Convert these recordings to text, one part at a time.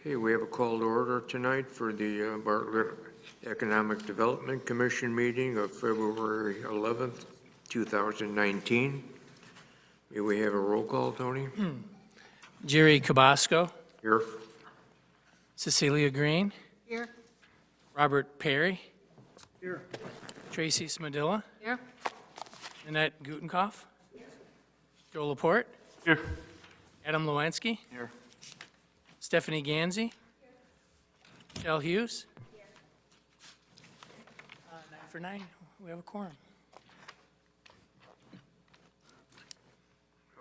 Okay, we have a call to order tonight for the Bartlett Economic Development Commission meeting of February 11th, 2019. May we have a roll call, Tony? Jerry Cabasco. Here. Cecilia Green. Here. Robert Perry. Here. Tracy Smadilla. Here. Annette Gutenkoff. Joe Laporte. Here. Adam Lewinsky. Here. Stephanie Ganzi. Michelle Hughes. 9 for 9, we have a quorum.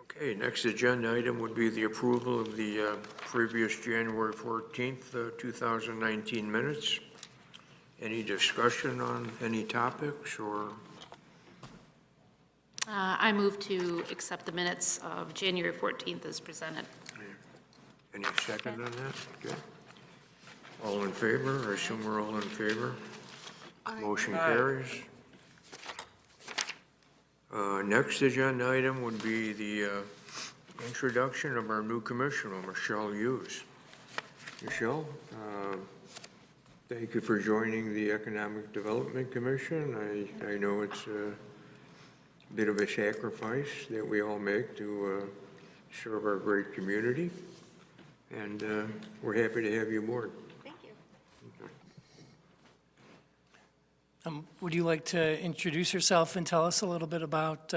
Okay, next agenda item would be the approval of the previous January 14th, 2019 minutes. Any discussion on any topics or? I move to accept the minutes of January 14th as presented. Any second on that? Okay. All in favor? I assume we're all in favor. Motion carries. Next agenda item would be the introduction of our new commissioner, Michelle Hughes. Michelle, thank you for joining the Economic Development Commission. I know it's a bit of a sacrifice that we all make to serve our great community. And we're happy to have you aboard. Thank you. Would you like to introduce yourself and tell us a little bit about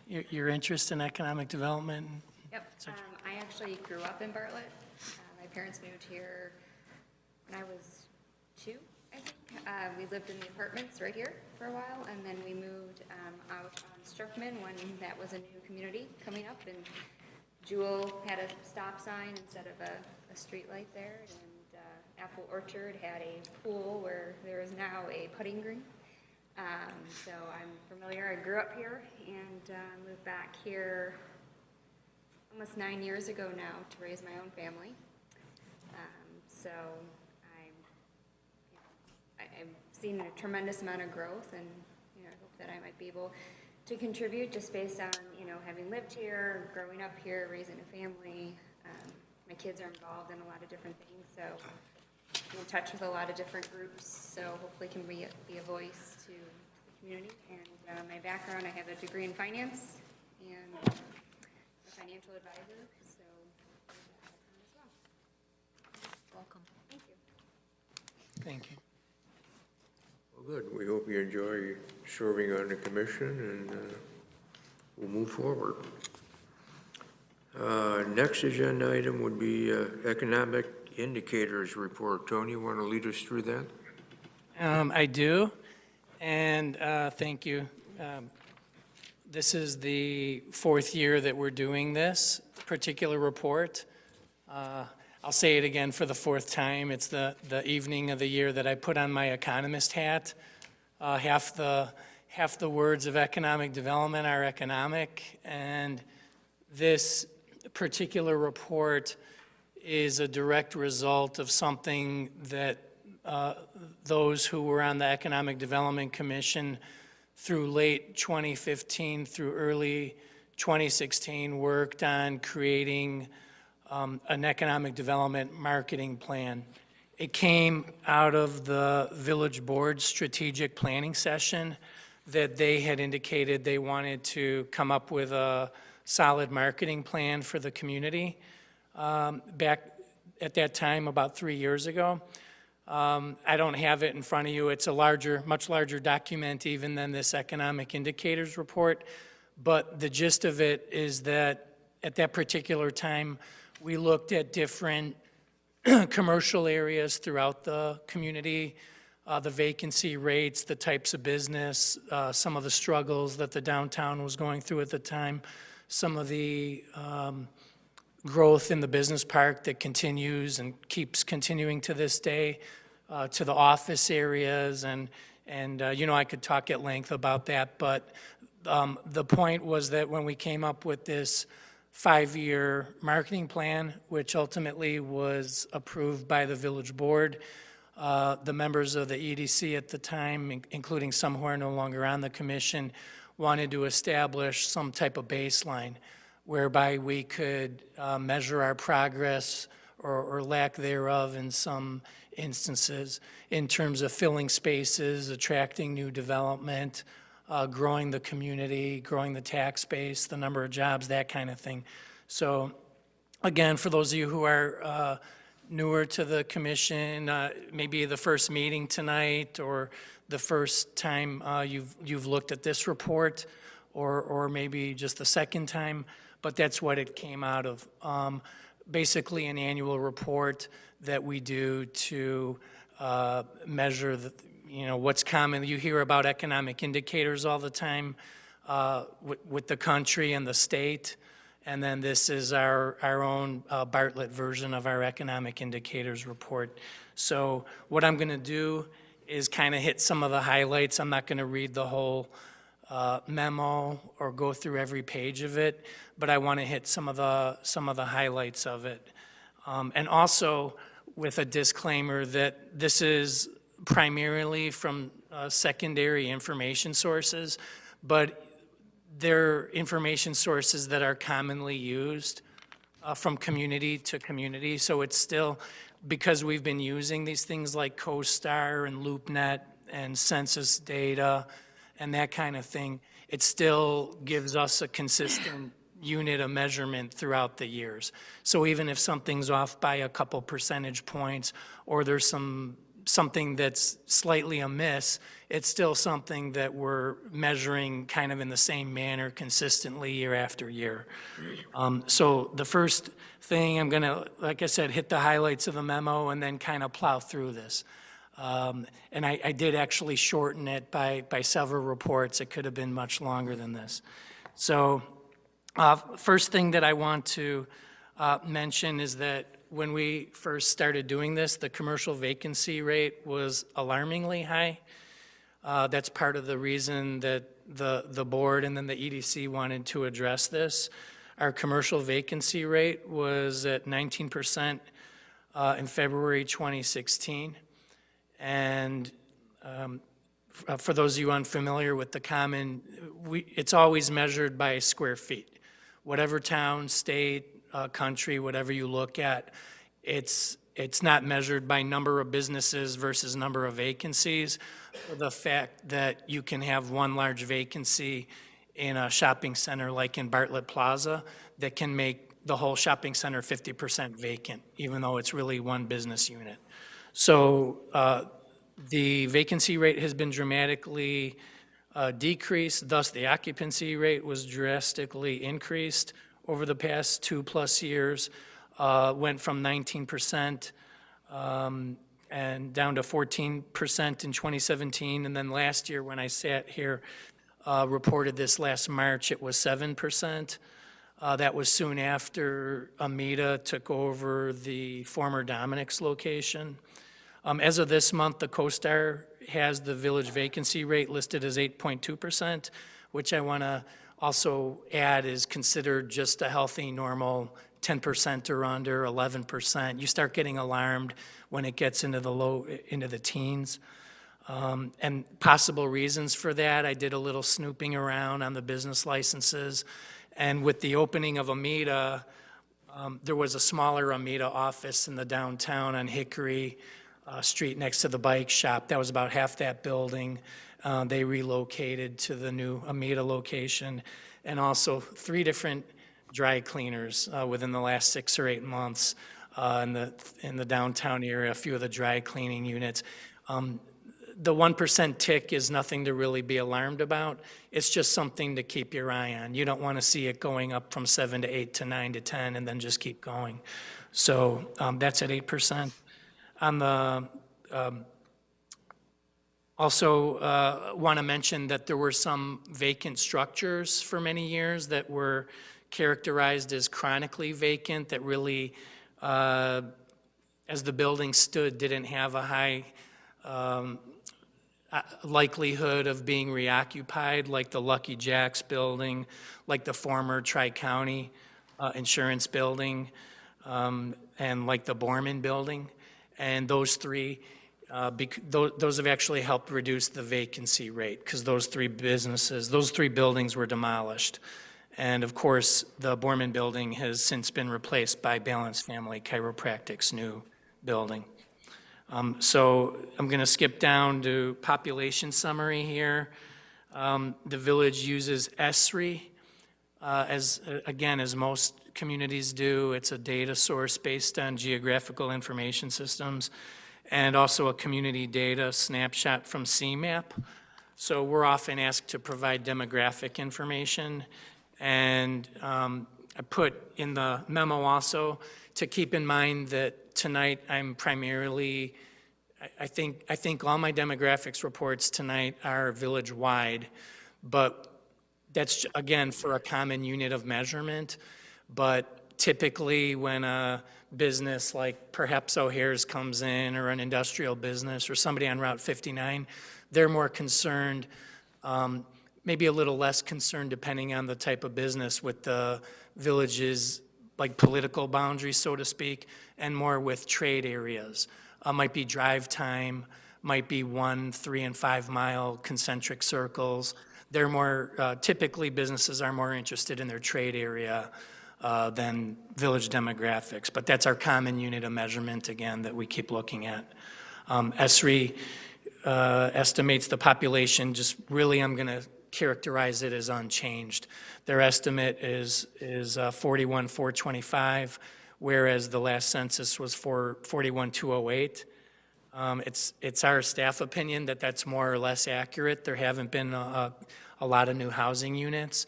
your interest in economic development? Yep. I actually grew up in Bartlett. My parents moved here when I was 2, I think. We lived in the apartments right here for a while, and then we moved out on Strukman when that was a new community coming up, and Jewel had a stop sign instead of a street light there, and Apple Orchard had a pool where there is now a putting green. So I'm familiar. I grew up here and moved back here almost 9 years ago now to raise my own family. So I've seen a tremendous amount of growth, and I hope that I might be able to contribute just based on, having lived here, growing up here, raising a family. My kids are involved in a lot of different things, so I'm in touch with a lot of different groups, so hopefully can be a voice to the community. And my background, I have a degree in finance and a financial advisor, so there's that background as well. Welcome. Thank you. Thank you. Well, good. We hope you enjoy serving on the commission, and we'll move forward. Next agenda item would be economic indicators report. Tony, you want to lead us through that? I do, and thank you. This is the 4th year that we're doing this particular report. I'll say it again for the 4th time. It's the evening of the year that I put on my economist hat. Half the words of economic development are economic, and this particular report is a direct result of something that those who were on the Economic Development Commission through late 2015 through early 2016 worked on creating an economic development marketing plan. It came out of the village board strategic planning session that they had indicated they wanted to come up with a solid marketing plan for the community back at that time about 3 years ago. I don't have it in front of you. It's a much larger document even than this economic indicators report, but the gist of it is that at that particular time we looked at different commercial areas throughout the community, the vacancy rates, the types of business, some of the struggles that the downtown was going through at the time, some of the growth in the business park that continues and keeps continuing to this day, to the office areas, and I could talk at length about that, but the point was that when we came up with this 5-year marketing plan, which ultimately was approved by the village board, the members of the EDC at the time, including some who are no longer on the commission, wanted to establish some type of baseline whereby we could measure our progress or lack thereof in some instances in terms of filling spaces, attracting new development, growing the community, growing the tax base, the number of jobs, that kind of thing. So again, for those of you who are newer to the commission, maybe the first meeting tonight or the first time you've looked at this report, or maybe just the second time, but that's what it came out of. Basically an annual report that we do to measure what's common. You hear about economic indicators all the time with the country and the state. And then this is our own Bartlett version of our economic indicators report. So what I'm going to do is kind of hit some of the highlights. I'm not going to read the whole memo or go through every page of it, but I want to hit some of the highlights of it. And also with a disclaimer that this is primarily from secondary information sources, but they're information sources that are commonly used from community to community. So it's still, because we've been using these things like CoStar and LoopNet and census data and that kind of thing, it still gives us a consistent unit of measurement throughout the years. So even if something's off by a couple percentage points, or there's something that's slightly amiss, it's still something that we're measuring kind of in the same manner consistently year after year. So the first thing, I'm gonna, like I said, hit the highlights of the memo and then kind of plow through this. And I did actually shorten it by several reports. It could have been much longer than this. So first thing that I want to mention is that when we first started doing this, the commercial vacancy rate was alarmingly high. That's part of the reason that the board and then the EDC wanted to address this. Our commercial vacancy rate was at 19% in February 2016. And for those of you unfamiliar with the common, it's always measured by square feet. Whatever town, state, country, whatever you look at, it's not measured by number of businesses versus number of vacancies. The fact that you can have one large vacancy in a shopping center like in Bartlett Plaza that can make the whole shopping center 50% vacant, even though it's really one business unit. So the vacancy rate has been dramatically decreased, thus the occupancy rate was drastically increased over the past 2+ years, went from 19% and down to 14% in 2017. And then last year when I sat here, reported this last March, it was 7%. That was soon after Amita took over the former Dominic's location. As of this month, the CoStar has the village vacancy rate listed as 8.2%, which I want to also add is considered just a healthy, normal 10% or under, 11%. You start getting alarmed when it gets into the teens. And possible reasons for that, I did a little snooping around on the business licenses. And with the opening of Amita, there was a smaller Amita office in the downtown on Hickory Street next to the bike shop. That was about half that building. They relocated to the new Amita location, and also 3 different dry cleaners within the last 6 or 8 months in the downtown area, a few of the dry cleaning units. The 1% tick is nothing to really be alarmed about. It's just something to keep your eye on. You don't want to see it going up from 7 to 8 to 9 to 10 and then just keep going. So that's at 8%. On the also want to mention that there were some vacant structures for many years that were characterized as chronically vacant, that really, as the building stood, didn't have a high likelihood of being reoccupied, like the Lucky Jack's building, like the former Tri-County Insurance building, and like the Borman building. And those 3, those have actually helped reduce the vacancy rate, because those 3 buildings were demolished. And of course, the Borman Building has since been replaced by Balance Family Chiropractic's new building. So I'm going to skip down to population summary here. The village uses ESRI as most communities do. It's a data source based on geographical information systems and also a community data snapshot from CMAP. So we're often asked to provide demographic information. And I put in the memo also to keep in mind that tonight I'm primarily, I think all my demographics reports tonight are village-wide, but that's, again, for a common unit of measurement. But typically when a business like perhaps O'Hare's comes in, or an industrial business, or somebody on Route 59, they're more concerned, maybe a little less concerned depending on the type of business, with the village's like political boundaries, so to speak, and more with trade areas. Might be drive time, might be 1, 3, and 5 mile concentric circles. They're more, typically businesses are more interested in their trade area than village demographics, but that's our common unit of measurement, again, that we keep looking at. ESRI estimates the population, just really I'm going to characterize it as unchanged. Their estimate is 41,425, whereas the last census was for 41,208. It's our staff opinion that that's more or less accurate. There haven't been a lot of new housing units.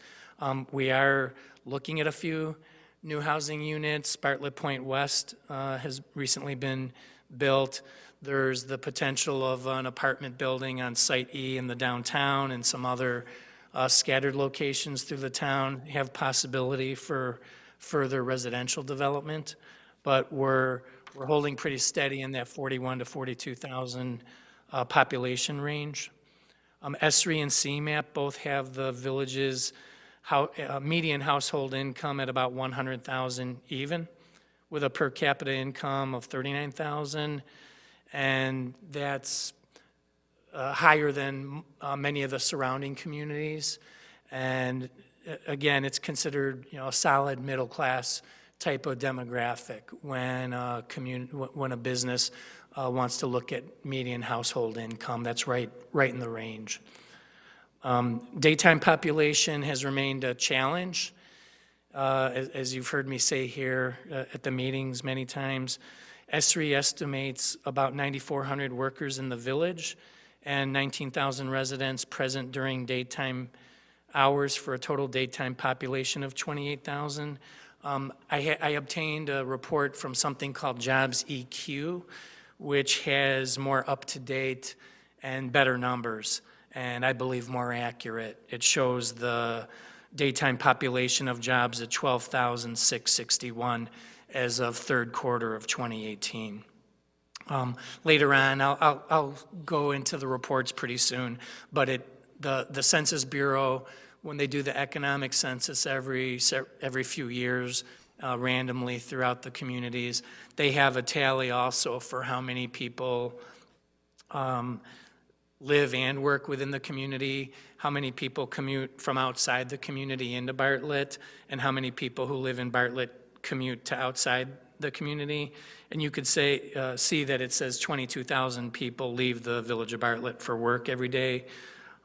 We are looking at a few new housing units. Bartlett Point West has recently been built. There's the potential of an apartment building on Site E in the downtown, and some other scattered locations through the town have possibility for further residential development. But we're holding pretty steady in that 41 to 42,000 population range. ESRI and CMAP both have the village's median household income at about 100,000 even, with a per capita income of 39,000. And that's higher than many of the surrounding communities. And again, it's considered, a solid middle-class type of demographic when a business wants to look at median household income. That's right in the range. Daytime population has remained a challenge. As you've heard me say here at the meetings many times, ESRI estimates about 9,400 workers in the village and 19,000 residents present during daytime hours for a total daytime population of 28,000. I obtained a report from something called Jobs EQ, which has more up-to-date and better numbers, and I believe more accurate. It shows the daytime population of jobs at 12,661 as of third quarter of 2018. Later on, I'll go into the reports pretty soon, but the Census Bureau, when they do the economic census every few years, randomly throughout the communities, they have a tally also for how many people live and work within the community, how many people commute from outside the community into Bartlett, and how many people who live in Bartlett commute to outside the community. And you could see that it says 22,000 people leave the village of Bartlett for work every day.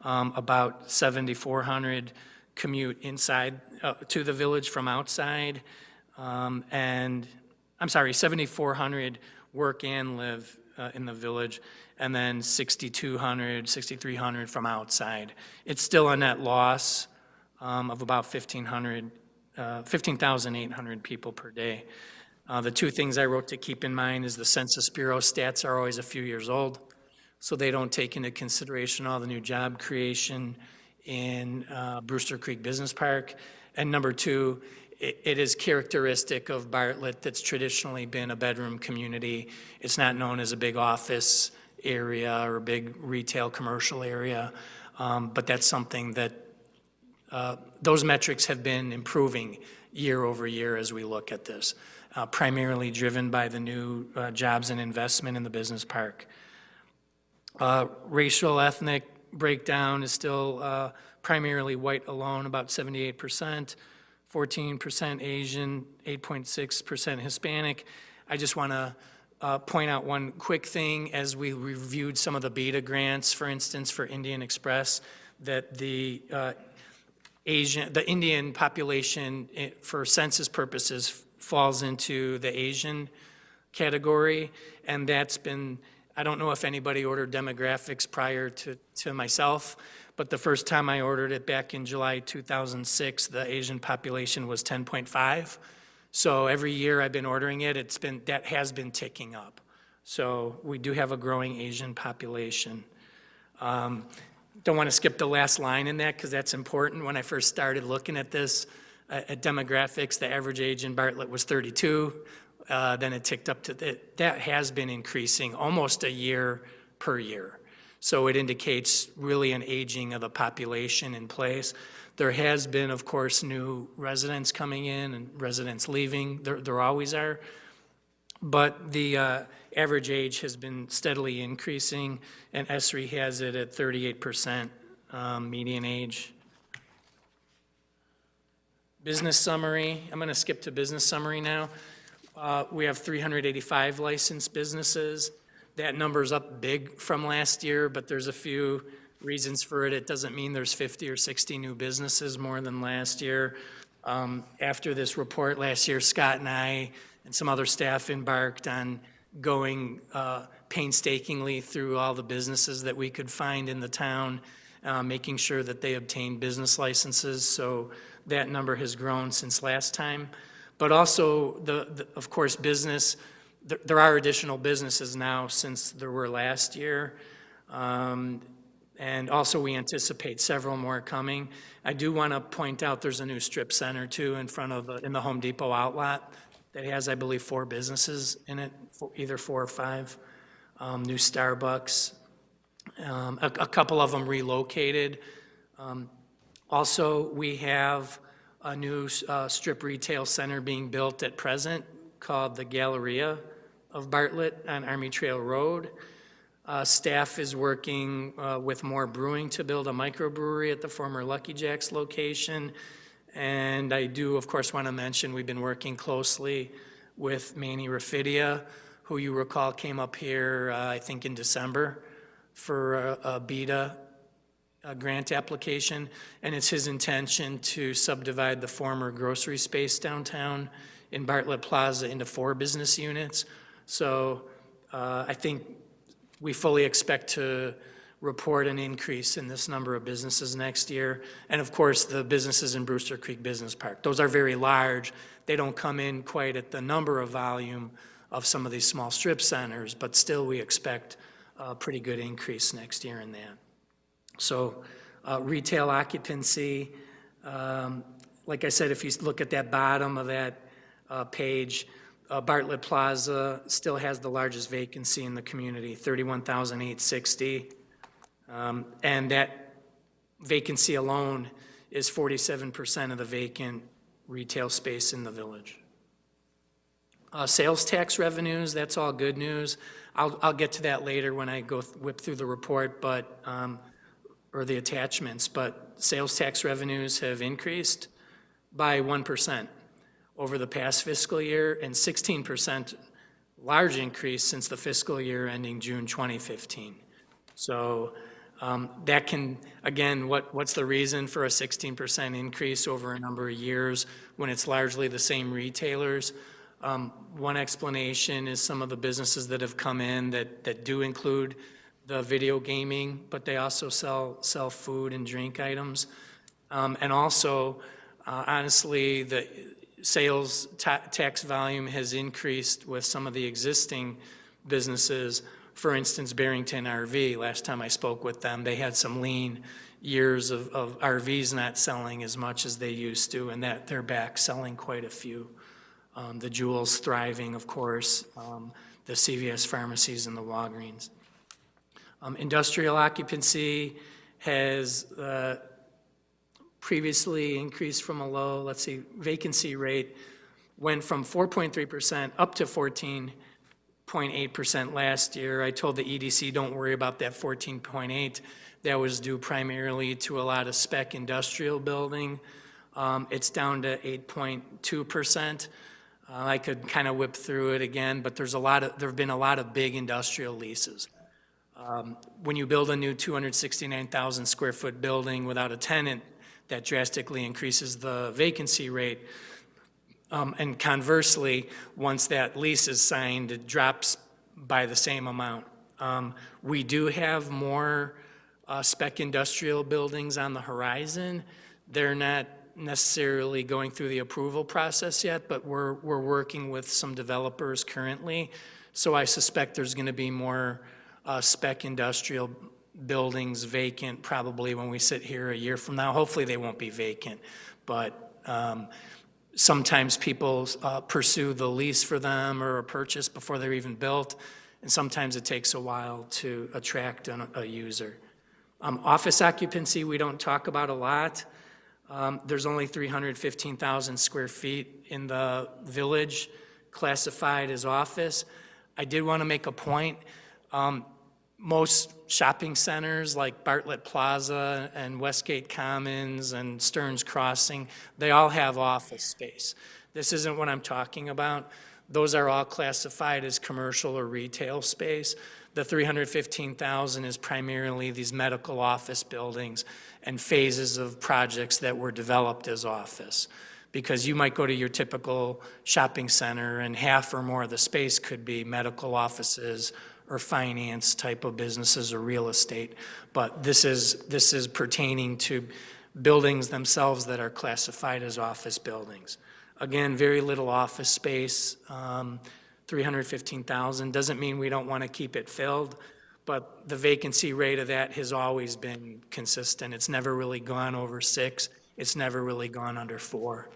About 7,400 commute inside to the village from outside. 7,400 work and live in the village, and then 6,200, 6,300 from outside. It's still a net loss of about 15,800 people per day. The two things I wrote to keep in mind is the Census Bureau stats are always a few years old, so they don't take into consideration all the new job creation in Brewster Creek Business Park. And number two, it is characteristic of Bartlett that's traditionally been a bedroom community. It's not known as a big office area or a big retail commercial area, but that's something that those metrics have been improving year over year as we look at this, primarily driven by the new jobs and investment in the business park. Racial, ethnic breakdown is still primarily white alone, about 78%, 14% Asian, 8.6% Hispanic. I just want to point out one quick thing. As we reviewed some of the beta grants, for instance, for Indian Express, that the Indian population for census purposes falls into the Asian category, and that's been, I don't know if anybody ordered demographics prior to myself, but the first time I ordered it back in July 2006, the Asian population was 10.5. So every year I've been ordering it, that has been ticking up. So we do have a growing Asian population. Don't want to skip the last line in that because that's important. When I first started looking at this, at demographics, the average age in Bartlett was 32. Then it ticked up to, that has been increasing almost a year per year. So it indicates really an aging of the population in place. There has been, of course, new residents coming in and residents leaving. There always are. But the average age has been steadily increasing, and ESRI has it at 38% median age. Business summary. I'm going to skip to business summary now. We have 385 licensed businesses. That number's up big from last year, but there's a few reasons for it. It doesn't mean there's 50 or 60 new businesses more than last year. After this report last year, Scott and I and some other staff embarked on going painstakingly through all the businesses that we could find in the town, making sure that they obtained business licenses. So that number has grown since last time. But also, of course, business, there are additional businesses now since there were last year. And also we anticipate several more coming. I do want to point out there's a new strip center too in the Home Depot outlet that has, I believe, 4 businesses in it, either 4 or 5. New Starbucks, a couple of them relocated. Also, we have a new strip retail center being built at present called the Galleria of Bartlett on Army Trail Road. Staff is working with More Brewing to build a microbrewery at the former Lucky Jack's location. And I do, of course, want to mention we've been working closely with Manny Rafidia, who you recall came up here, I think in December, for a BETA grant application. And it's his intention to subdivide the former grocery space downtown in Bartlett Plaza into 4 business units. So I think we fully expect to report an increase in this number of businesses next year. And of course, the businesses in Brewster Creek Business Park. Those are very large. They don't come in quite at the number of volume of some of these small strip centers, but still we expect a pretty good increase next year in that. So retail occupancy, like I said, if you look at that bottom of that page, Bartlett Plaza still has the largest vacancy in the community, 31,860. And that vacancy alone is 47% of the vacant retail space in the village. Sales tax revenues, that's all good news. I'll get to that later when I go whip through the report, but or the attachments, but sales tax revenues have increased by 1% over the past fiscal year, and 16% large increase since the fiscal year ending June 2015. So that can, again, what's the reason for a 16% increase over a number of years when it's largely the same retailers? One explanation is some of the businesses that have come in that do include the video gaming, but they also sell food and drink items. And also, honestly, the sales tax volume has increased with some of the existing businesses. For instance, Barrington RV, last time I spoke with them, they had some lean years of RVs not selling as much as they used to, and that they're back selling quite a few. The Jewels thriving, of course, the CVS pharmacies and the Walgreens. Industrial occupancy has previously increased from a low, let's see, vacancy rate went from 4.3% up to 14% 0.8% last year. I told the EDC, don't worry about that 14.8. That was due primarily to a lot of spec industrial building. It's down to 8.2%. I could kind of whip through it again, but there have been a lot of big industrial leases. When you build a new 269,000 square foot building without a tenant, that drastically increases the vacancy rate. And conversely, once that lease is signed, it drops by the same amount. We do have more spec industrial buildings on the horizon. They're not necessarily going through the approval process yet, but we're working with some developers currently. So I suspect there's going to be more spec industrial buildings vacant probably when we sit here a year from now. Hopefully they won't be vacant, but sometimes people pursue the lease for them or a purchase before they're even built, and sometimes it takes a while to attract a user. Office occupancy we don't talk about a lot. There's only 315,000 square feet in the village classified as office. I did want to make a point. Most shopping centers like Bartlett Plaza and Westgate Commons and Stearns Crossing, they all have office space. This isn't what I'm talking about. Those are all classified as commercial or retail space. The 315,000 is primarily these medical office buildings and phases of projects that were developed as office. Because you might go to your typical shopping center and half or more of the space could be medical offices or finance type of businesses or real estate. But this is pertaining to buildings themselves that are classified as office buildings. Again, very little office space, 315,000. Doesn't mean we don't want to keep it filled, but the vacancy rate of that has always been consistent. It's never really gone over 6. It's never really gone under 4.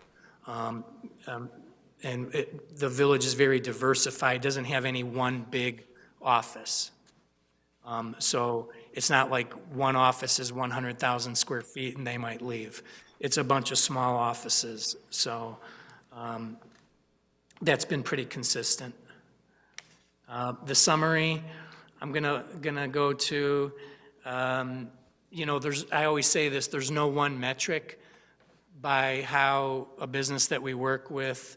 The village is very diversified, doesn't have any one big office. So it's not like one office is 100,000 square feet and they might leave. It's a bunch of small offices. So that's been pretty consistent. The summary, I'm gonna go to, I always say this, there's no one metric by how a business that we work with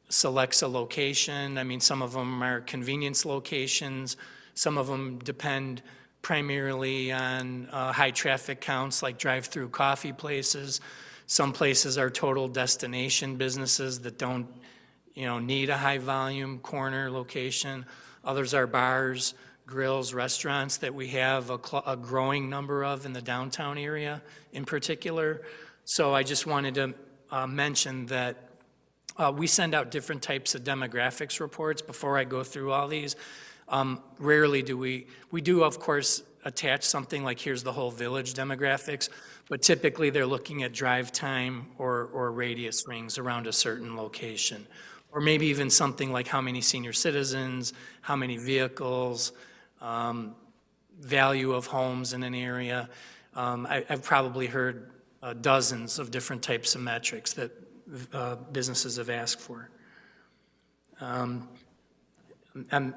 selects a location. I mean, some of them are convenience locations. Some of them depend primarily on high traffic counts like drive-through coffee places. Some places are total destination businesses that don't, need a high volume corner location. Others are bars, grills, restaurants that we have a growing number of in the downtown area in particular. So I just wanted to mention that we send out different types of demographics reports before I go through all these. Rarely do we do, of course, attach something like here's the whole village demographics, but typically they're looking at drive time or radius rings around a certain location. Or maybe even something like how many senior citizens, how many vehicles, value of homes in an area. I've probably heard dozens of different types of metrics that businesses have asked for.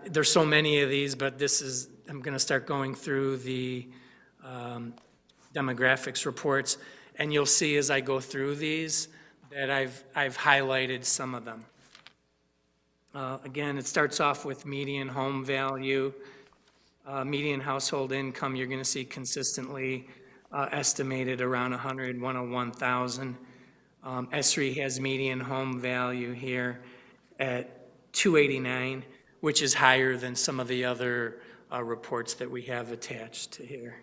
There's so many of these, but I'm going to start going through the demographics reports, and you'll see as I go through these that I've highlighted some of them. Again, it starts off with median home value, median household income. You're going to see consistently estimated around 101,000. ESRI has median home value here at 289, which is higher than some of the other reports that we have attached to here.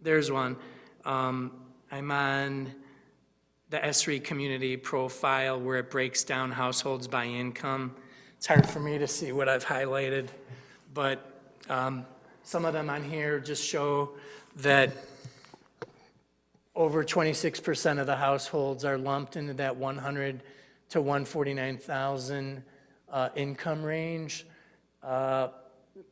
There's one. I'm on the ESRI community profile where it breaks down households by income. It's hard for me to see what I've highlighted, but some of them on here just show that over 26% of the households are lumped into that 100 to 149,000 income range.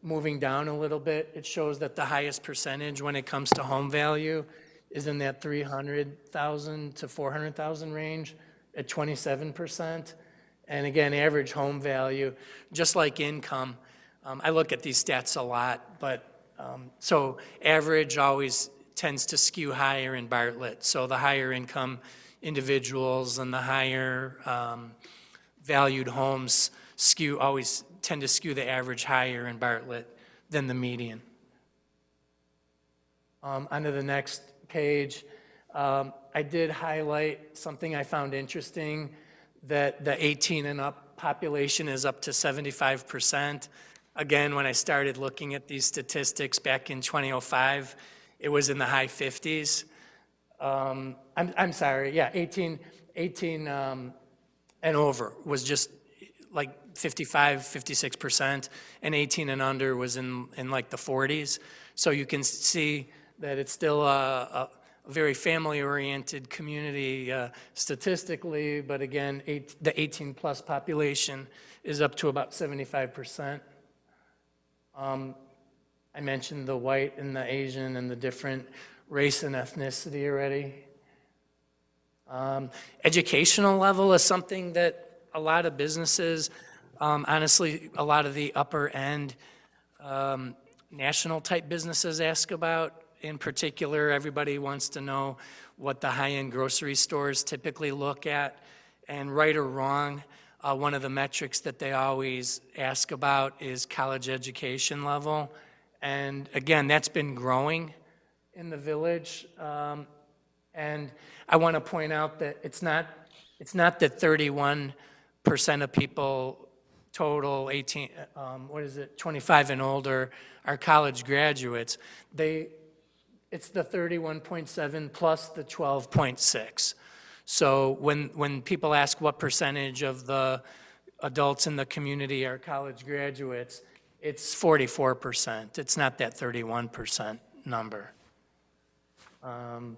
Moving down a little bit, it shows that the highest percentage when it comes to home value is in that 300,000 to 400,000 range at 27%. And again, average home value, just like income. I look at these stats a lot, but so average always tends to skew higher in Bartlett. So the higher income individuals and the higher valued homes always tend to skew the average higher in Bartlett than the median. Onto the next page, I did highlight something I found interesting, that the 18 and up population is up to 75%. Again, when I started looking at these statistics back in 2005, it was in the high 50s. I'm sorry, yeah, 18 and over was just like 55, 56%, and 18 and under was in like the 40s. So you can see that it's still a very family-oriented community statistically, but again, the 18-plus population is up to about 75%. I mentioned the white and the Asian and the different race and ethnicity already. Educational level is something that a lot of businesses, honestly, a lot of the upper end national type businesses ask about. In particular, everybody wants to know what the high-end grocery stores typically look at. And right or wrong, one of the metrics that they always ask about is college education level. And again, that's been growing in the village. And I want to point out that it's not that 31% of people total 25 and older are college graduates. It's the 31.7 plus the 12.6. So when people ask what percentage of the adults in the community are college graduates, it's 44%. It's not that 31% number. And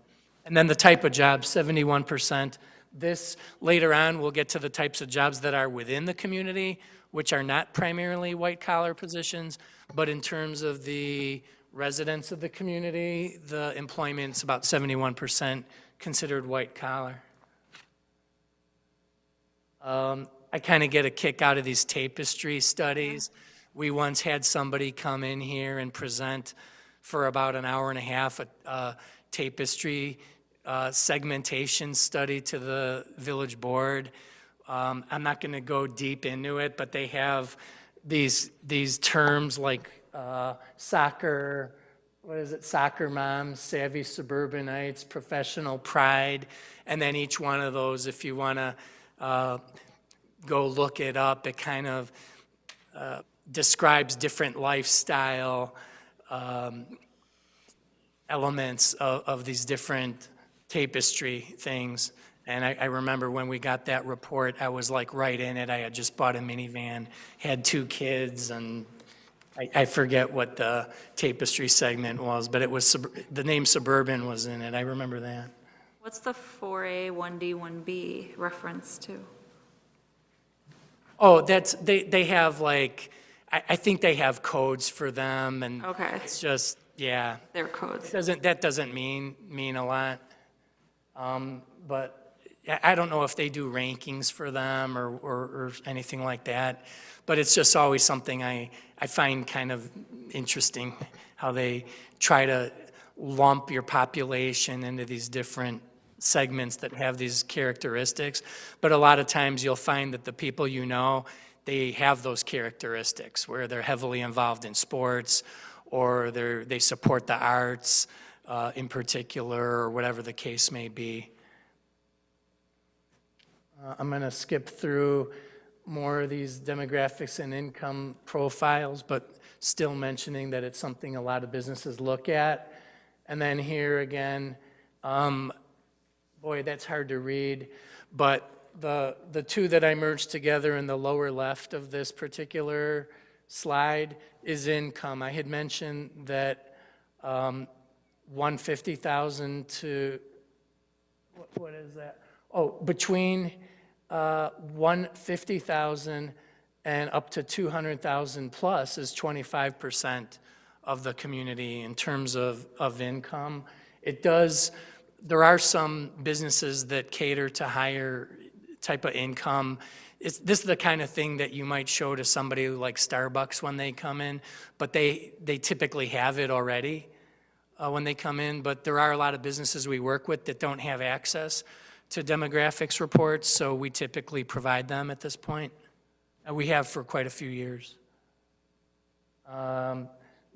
then the type of jobs, 71%. This, later on, we'll get to the types of jobs that are within the community, which are not primarily white-collar positions, but in terms of the residents of the community, the employment's about 71% considered white-collar. I kind of get a kick out of these tapestry studies. We once had somebody come in here and present for about an hour and a half a tapestry segmentation study to the village board. I'm not going to go deep into it, but they have these terms like soccer, soccer moms, savvy suburbanites, professional pride, and then each one of those, if you want to go look it up, it kind of describes different lifestyle elements of these different tapestry things. And I remember when we got that report, I was like right in it. I had just bought a minivan, had 2 kids, and I forget what the tapestry segment was, but it was the name Suburban was in it. I remember that. What's the 4A, 1D, 1B reference to? Oh, they have like, I think they have codes for them, and Okay. it's just, yeah. Their codes. That doesn't mean a lot. But I don't know if they do rankings for them or anything like that. But it's just always something I find kind of interesting, how they try to lump your population into these different segments that have these characteristics. But a lot of times you'll find that the people you know, they have those characteristics where they're heavily involved in sports or they support the arts in particular, or whatever the case may be. I'm going to skip through more of these demographics and income profiles, but still mentioning that it's something a lot of businesses look at. And then here again, boy, that's hard to read, but the 2 that I merged together in the lower left of this particular slide is income. I had mentioned that 150,000 to, what is that? Oh, between 150,000 and up to 200,000 plus is 25% of the community in terms of income. There are some businesses that cater to higher type of income. this is the kind of thing that you might show to somebody like Starbucks when they come in, but they typically have it already when they come in. But there are a lot of businesses we work with that don't have access to demographics reports, so we typically provide them at this point. We have for quite a few years.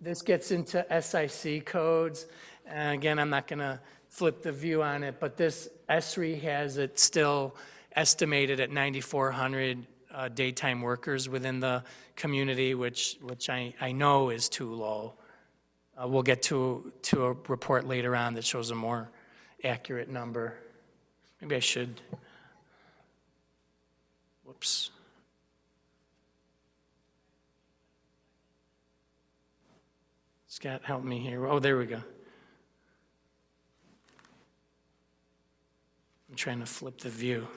This gets into SIC codes. And again, I'm not going to flip the view on it, but this ESRI has it still estimated at 9,400 daytime workers within the community, which I know is too low. We'll get to a report later on that shows a more accurate number. Maybe I should. Whoops. Scott, help me here. Oh, there we go. I'm trying to flip the view.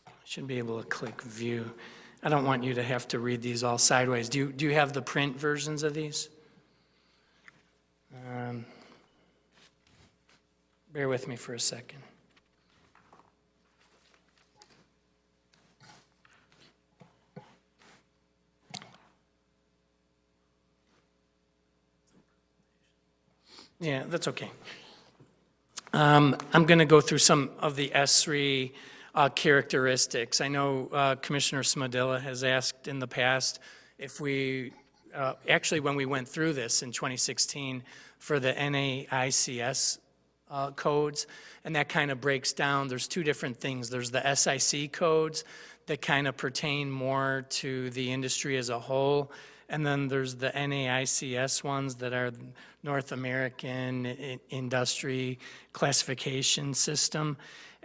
I should be able to click view. I don't want you to have to read these all sideways. Do you have the print versions of these? Bear with me for a second. Yeah, that's okay. I'm going to go through some of the ESRI characteristics. I know Commissioner Smadilla has asked in the past if we, actually when we went through this in 2016 for the NAICS codes, and that kind of breaks down, there's two different things. There's the SIC codes that kind of pertain more to the industry as a whole, and then there's the NAICS ones that are North American Industry Classification System.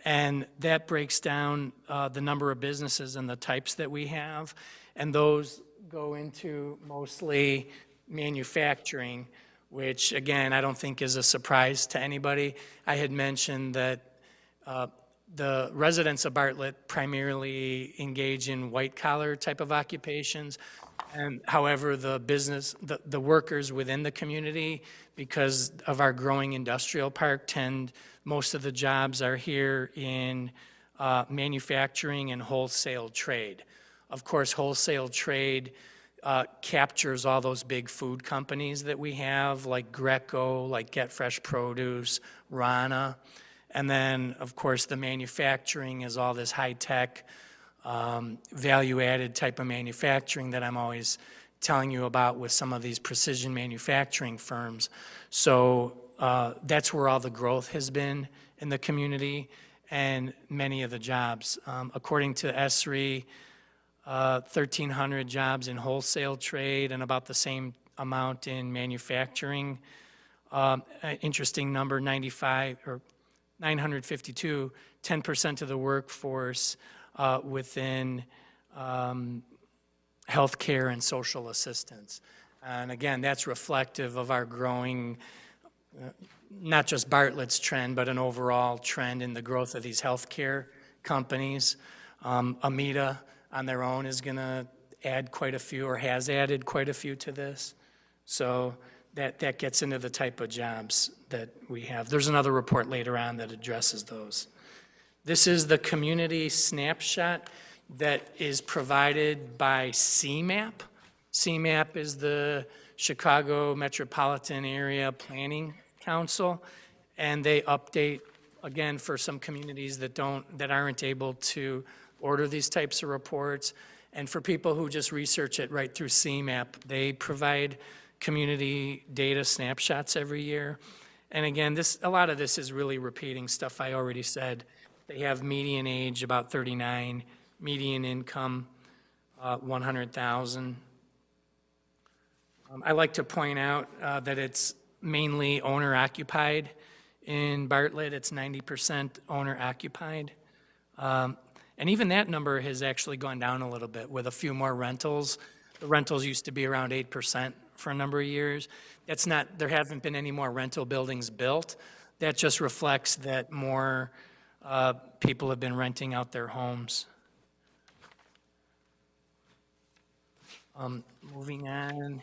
And that breaks down the number of businesses and the types that we have. And those go into mostly manufacturing, which again, I don't think is a surprise to anybody. I had mentioned that the residents of Bartlett primarily engage in white-collar type of occupations. And however, the workers within the community, because of our growing industrial park, most of the jobs are here in manufacturing and wholesale trade. Of course, wholesale trade captures all those big food companies that we have, like Greco, like Get Fresh Produce, Rana. And then, of course, the manufacturing is all this high-tech, value-added type of manufacturing that I'm always telling you about with some of these precision manufacturing firms. So that's where all the growth has been in the community and many of the jobs. According to ESRI, 1,300 jobs in wholesale trade and about the same amount in manufacturing. Interesting number, 952, 10% of the workforce within healthcare and social assistance. And again, that's reflective of our growing, not just Bartlett's trend, but an overall trend in the growth of these healthcare companies. Amita on their own is going to add quite a few, or has added quite a few to this. So that gets into the type of jobs that we have. There's another report later on that addresses those. This is the community snapshot that is provided by CMAP. CMAP is the Chicago Metropolitan Area Planning Council, and they update, again, for some communities that aren't able to order these types of reports. And for people who just research it right through CMAP, they provide community data snapshots every year. And again, a lot of this is really repeating stuff I already said. They have median age about 39, median income 100,000. I like to point out that it's mainly owner-occupied. In Bartlett, it's 90% owner-occupied. And even that number has actually gone down a little bit with a few more rentals. The rentals used to be around 8% for a number of years. There haven't been any more rental buildings built. That just reflects that more people have been renting out their homes. Moving on.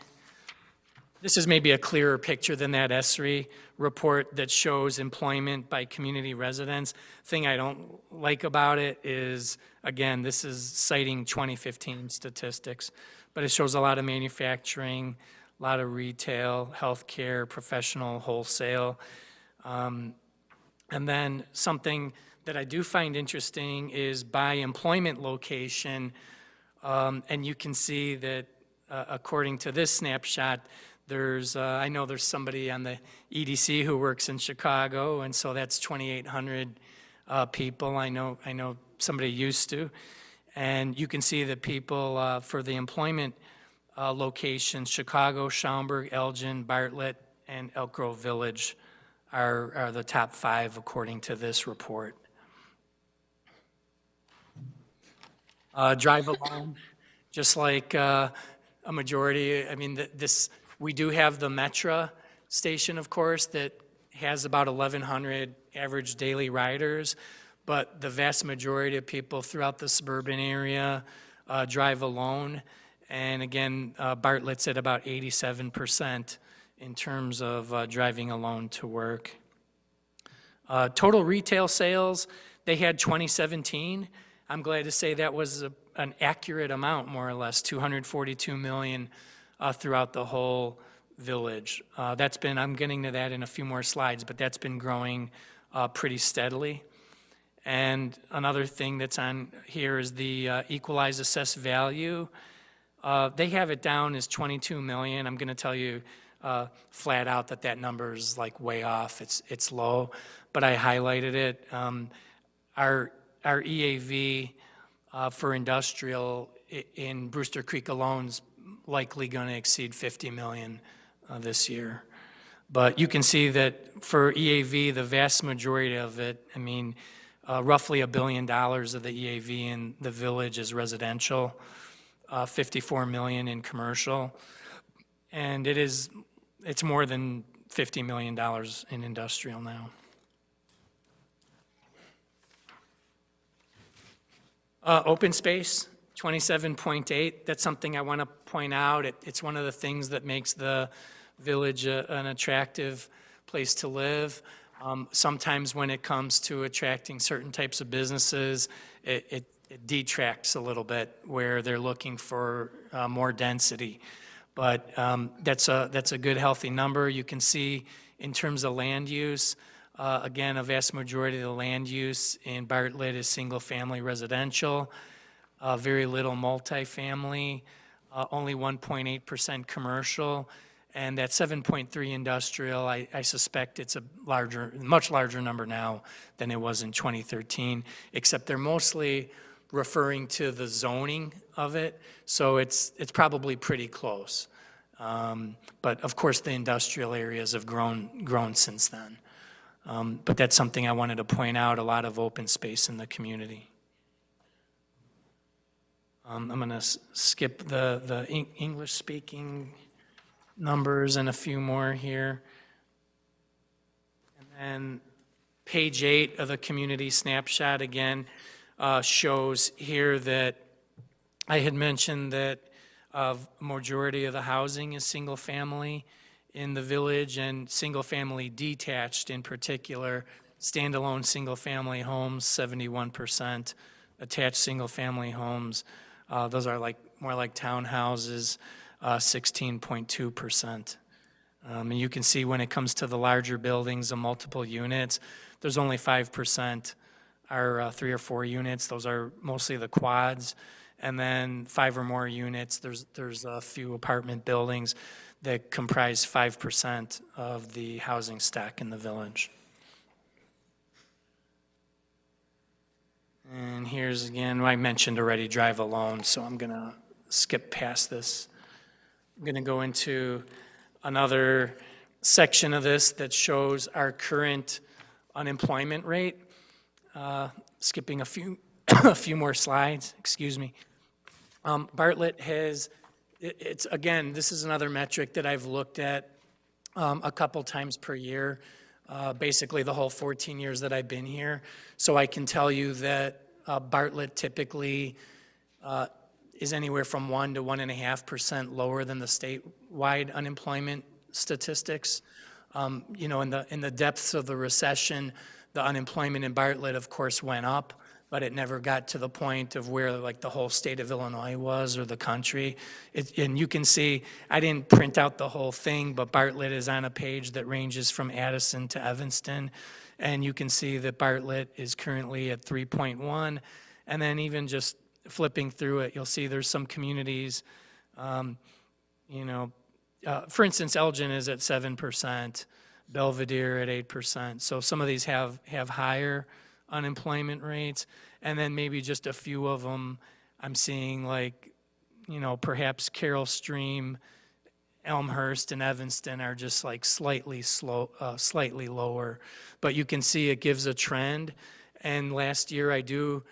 This is maybe a clearer picture than that ESRI report that shows employment by community residents. Thing I don't like about it is, again, this is citing 2015 statistics, but it shows a lot of manufacturing, a lot of retail, healthcare, professional, wholesale. And then something that I do find interesting is by employment location, and you can see that according to this snapshot, there's, I know there's somebody on the EDC who works in Chicago, and so that's 2,800 people. I know somebody used to. And you can see the people for the employment locations, Chicago, Schaumburg, Elgin, Bartlett, and Elk Grove Village are the top 5 according to this report. Drive alone, just like a majority, I mean, we do have the Metra station, of course, that has about 1,100 average daily riders, but the vast majority of people throughout the suburban area drive alone. And again, Bartlett's at about 87% in terms of driving alone to work. Total retail sales, they had 2017. I'm glad to say that was an accurate amount, more or less, 242 million throughout the whole village. That's been, I'm getting to that in a few more slides, but that's been growing pretty steadily. And another thing that's on here is the equalized assessed value. They have it down as 22 million. I'm going to tell you flat out that number is like way off. It's low, but I highlighted it. Our EAV for industrial in Brewster Creek alone is likely going to exceed 50 million this year. But you can see that for EAV, the vast majority of it, I mean, roughly $1 billion of the EAV in the village is residential, 54 million in commercial, and it's more than $50 million in industrial now. Open space, 27.8. That's something I want to point out. It's one of the things that makes the village an attractive place to live. Sometimes when it comes to attracting certain types of businesses, it detracts a little bit where they're looking for more density. But that's a good, healthy number. You can see in terms of land use, again, a vast majority of the land use in Bartlett is single-family residential, very little multifamily, only 1.8% commercial, and that 7.3 industrial, I suspect it's a much larger number now than it was in 2013, except they're mostly referring to the zoning of it, so it's probably pretty close. But of course, the industrial areas have grown since then. But that's something I wanted to point out, a lot of open space in the community. I'm going to skip the English-speaking numbers and a few more here. And then page 8 of the community snapshot, again, shows here that I had mentioned that a majority of the housing is single-family in the village, and single-family detached in particular, standalone single-family homes, 71%, attached single-family homes, those are more like townhouses, 16.2%. And you can see when it comes to the larger buildings of multiple units, there's only 5% are 3 or 4 units. Those are mostly the quads. And then 5 or more units, there's a few apartment buildings that comprise 5% of the housing stock in the village. And here's again, I mentioned already drive alone, so I'm going to skip past this. I'm going to go into another section of this that shows our current unemployment rate. Skipping a few a few more slides, excuse me. Bartlett has, again, this is another metric that I've looked at a couple times per year, basically the whole 14 years that I've been here. So I can tell you that Bartlett typically is anywhere from 1 to 1.5% lower than the statewide unemployment statistics. You know, in the depths of the recession, the unemployment in Bartlett, of course, went up, but it never got to the point of where like the whole state of Illinois was or the country. And you can see, I didn't print out the whole thing, but Bartlett is on a page that ranges from Addison to Evanston. And you can see that Bartlett is currently at 3.1. And then even just flipping through it, you'll see there's some communities, you know, for instance, Elgin is at 7%, Belvedere at 8%. So some of these have higher unemployment rates. And then maybe just a few of them, I'm seeing like, you know, perhaps Carroll Stream, Elmhurst, and Evanston are just like slightly lower. But you can see it gives a trend. And last year I do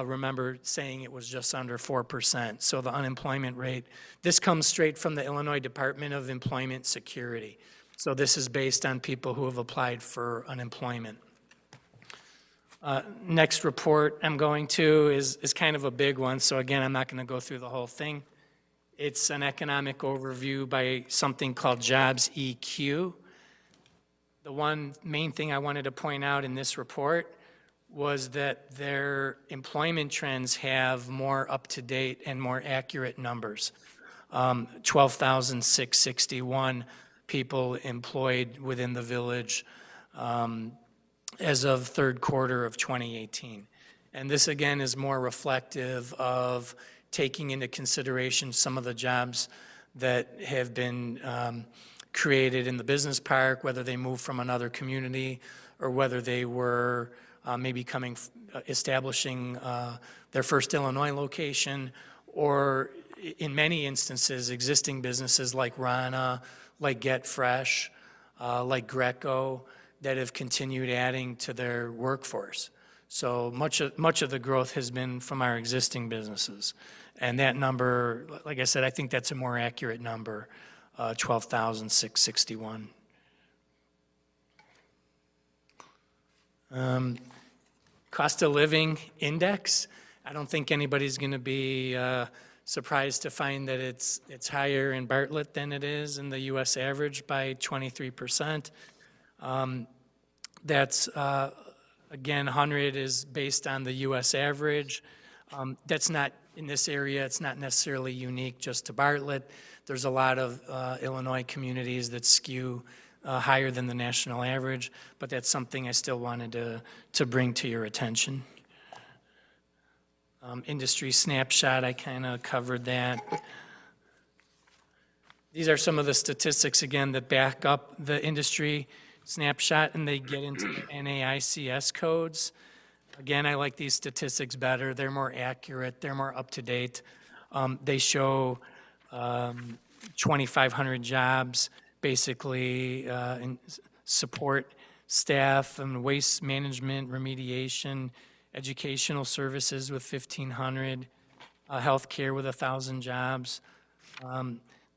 remember saying it was just under 4%. So the unemployment rate, this comes straight from the Illinois Department of Employment Security. So this is based on people who have applied for unemployment. Next report I'm going to is kind of a big one. So again, I'm not going to go through the whole thing. It's an economic overview by something called Jobs EQ. The one main thing I wanted to point out in this report was that their employment trends have more up-to-date and more accurate numbers. 12,661 people employed within the village as of third quarter of 2018. And this again is more reflective of taking into consideration some of the jobs that have been created in the business park, whether they moved from another community or whether they were maybe establishing their first Illinois location, or in many instances, existing businesses like Rana, like Get Fresh, like Greco, that have continued adding to their workforce. So much of the growth has been from our existing businesses. And that number, like I said, I think that's a more accurate number, 12,661. Cost of living index, I don't think anybody's going to be surprised to find that it's higher in Bartlett than it is in the U.S. average by 23%. That's, again, 100 is based on the U.S. average. That's not, in this area, it's not necessarily unique just to Bartlett. There's a lot of Illinois communities that skew higher than the national average, but that's something I still wanted to bring to your attention. Industry snapshot, I kind of covered that. These are some of the statistics, again, that back up the industry snapshot, and they get into the NAICS codes. Again, I like these statistics better. They're more accurate. They're more up-to-date. They show 2,500 jobs, basically in support staff and waste management, remediation, educational services with 1,500, healthcare with 1,000 jobs.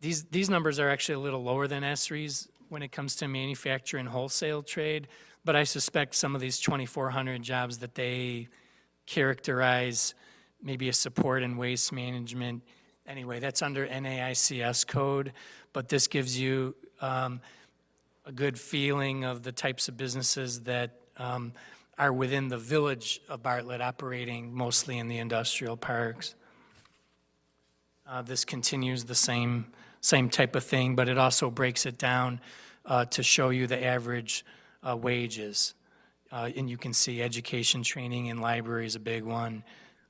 These numbers are actually a little lower than ESRI's when it comes to manufacturing and wholesale trade, but I suspect some of these 2,400 jobs that they characterize maybe a support and waste management. Anyway, that's under NAICS code, but this gives you a good feeling of the types of businesses that are within the village of Bartlett, operating mostly in the industrial parks. This continues the same type of thing, but it also breaks it down to show you the average wages. And you can see education, training, and library is a big one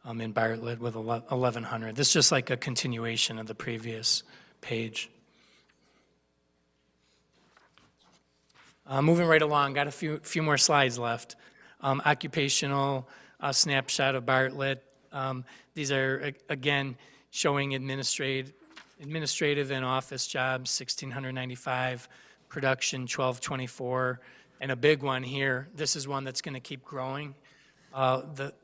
in Bartlett with 1,100. This is just like a continuation of the previous page. Moving right along, got a few more slides left. Occupational snapshot of Bartlett. These are, again, showing administrative and office jobs, 1,695, production, 1,224, and a big one here. This is one that's going to keep growing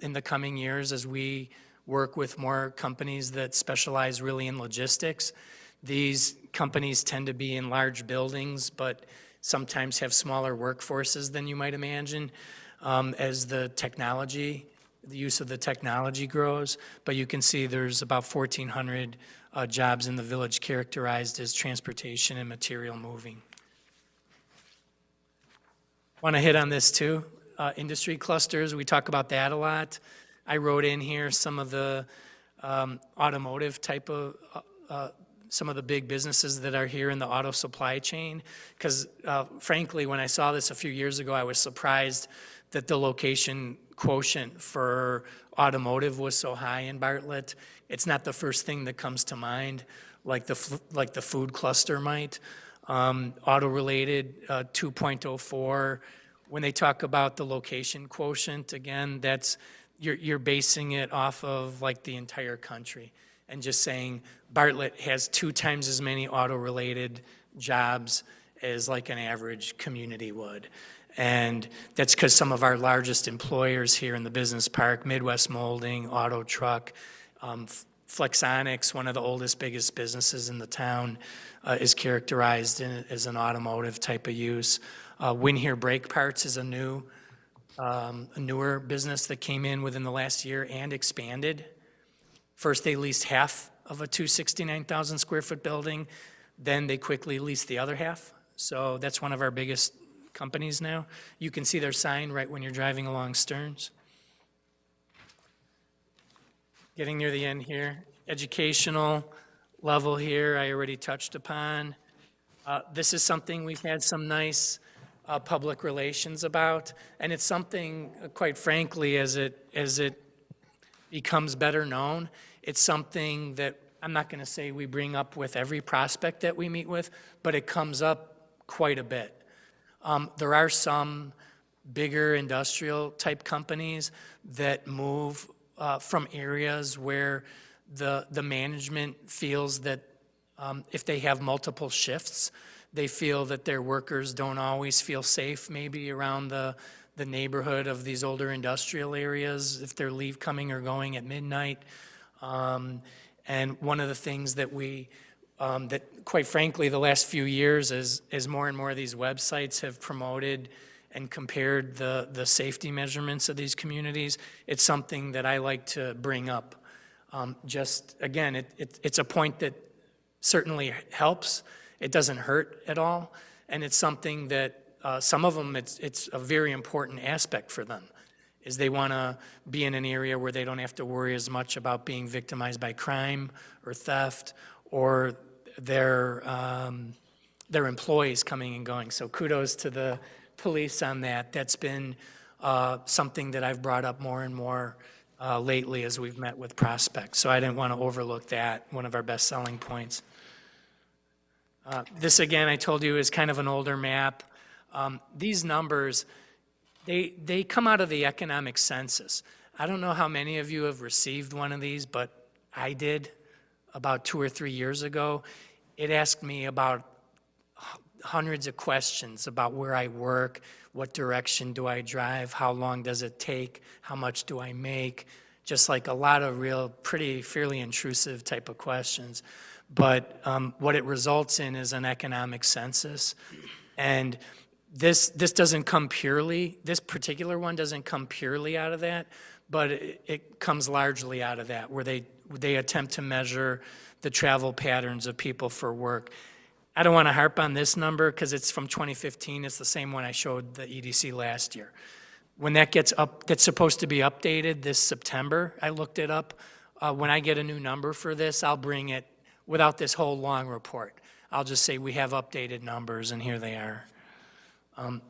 in the coming years as we work with more companies that specialize really in logistics. These companies tend to be in large buildings, but sometimes have smaller workforces than you might imagine as the use of the technology grows. But you can see there's about 1,400 jobs in the village characterized as transportation and material moving. Want to hit on this too. Industry clusters, we talk about that a lot. I wrote in here some of the automotive type of, some of the big businesses that are here in the auto supply chain. Because frankly, when I saw this a few years ago, I was surprised that the location quotient for automotive was so high in Bartlett. It's not the first thing that comes to mind, like the food cluster might. Auto-related, 2.04. When they talk about the location quotient, again, that's, you're basing it off of like the entire country and just saying Bartlett has 2 times as many auto-related jobs as like an average community would. And that's because some of our largest employers here in the business park, Midwest Molding, Auto Truck, Flexonics, one of the oldest, biggest businesses in the town, is characterized as an automotive type of use. Win Here Brake Parts is a newer business that came in within the last year and expanded. First, they leased half of a 269,000 square foot building. Then they quickly leased the other half. So that's one of our biggest companies now. You can see their sign right when you're driving along Stearns. Getting near the end here. Educational level here, I already touched upon. This is something we've had some nice public relations about, and it's something, quite frankly, as it becomes better known, it's something that I'm not going to say we bring up with every prospect that we meet with, but it comes up quite a bit. There are some bigger industrial type companies that move from areas where the management feels that if they have multiple shifts, they feel that their workers don't always feel safe maybe around the neighborhood of these older industrial areas if they're coming or going at midnight. And one of the things that that quite frankly, the last few years, as more and more of these websites have promoted and compared the safety measurements of these communities, it's something that I like to bring up. Just, again, it's a point that certainly helps. It doesn't hurt at all. And it's something that some of them, it's a very important aspect for them, is they want to be in an area where they don't have to worry as much about being victimized by crime or theft or their employees coming and going. So kudos to the police on that. That's been something that I've brought up more and more lately as we've met with prospects. So I didn't want to overlook that, one of our best selling points. This, again, I told you, is kind of an older map. These numbers, they come out of the economic census. I don't know how many of you have received one of these, but I did about 2 or 3 years ago. It asked me about hundreds of questions about where I work, what direction do I drive, how long does it take, how much do I make, just like a lot of real, fairly intrusive type of questions. But what it results in is an economic census. And this doesn't come purely, this particular one doesn't come purely out of that, but it comes largely out of that, where they attempt to measure the travel patterns of people for work. I don't want to harp on this number because it's from 2015. It's the same one I showed the EDC last year. When that gets up, that's supposed to be updated this September. I looked it up. When I get a new number for this, I'll bring it without this whole long report. I'll just say we have updated numbers, and here they are.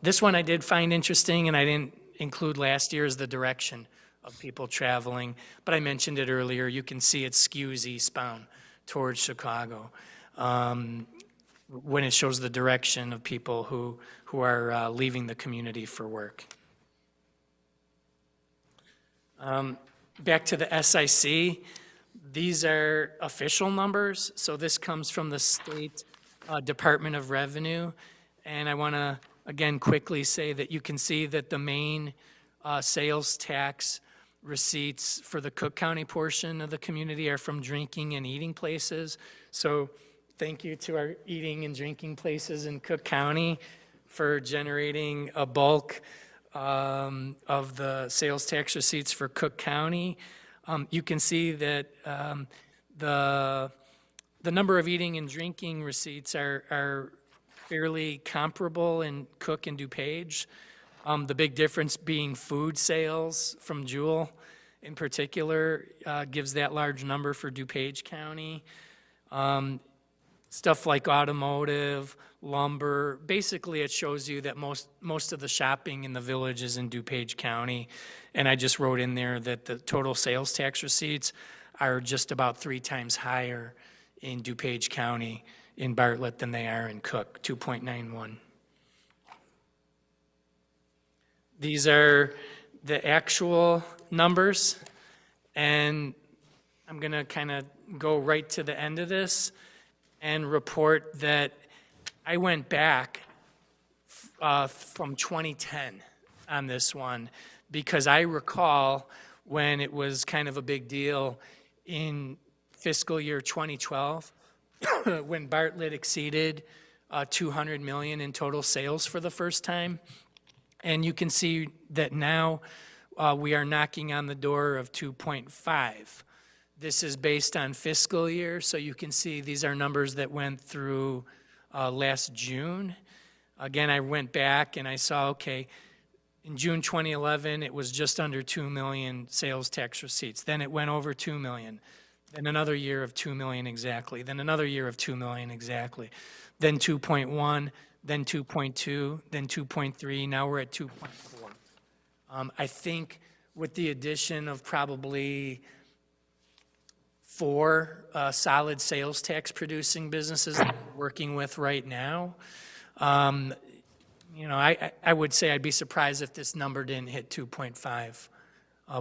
This one I did find interesting, and I didn't include last year, is the direction of people traveling. But I mentioned it earlier. You can see it skews eastbound towards Chicago when it shows the direction of people who are leaving the community for work. Back to the SIC. These are official numbers, so this comes from the State Department of Revenue. And I want to, again, quickly say that you can see that the main sales tax receipts for the Cook County portion of the community are from drinking and eating places. So thank you to our eating and drinking places in Cook County for generating a bulk of the sales tax receipts for Cook County. You can see that the number of eating and drinking receipts are fairly comparable in Cook and DuPage. The big difference being food sales from Jewel in particular gives that large number for DuPage County. Stuff like automotive, lumber, basically it shows you that most of the shopping in the village is in DuPage County. And I just wrote in there that the total sales tax receipts are just about 3 times higher in DuPage County in Bartlett than they are in Cook, 2.91. These are the actual numbers, and I'm going to kind of go right to the end of this and report that I went back from 2010 on this one because I recall when it was kind of a big deal in fiscal year 2012 when Bartlett exceeded 200 million in total sales for the first time. And you can see that now we are knocking on the door of 2.5. This is based on fiscal year, so you can see these are numbers that went through last June. Again, I went back and I saw, okay, in June 2011, it was just under 2 million sales tax receipts. Then it went over 2 million. Then another year of 2 million exactly. Then another year of 2 million exactly. Then 2.1, then 2.2, then 2.3, now we're at 2.4. I think with the addition of probably 4 solid sales tax producing businesses that we're working with right now, you know, I would say I'd be surprised if this number didn't hit 2.5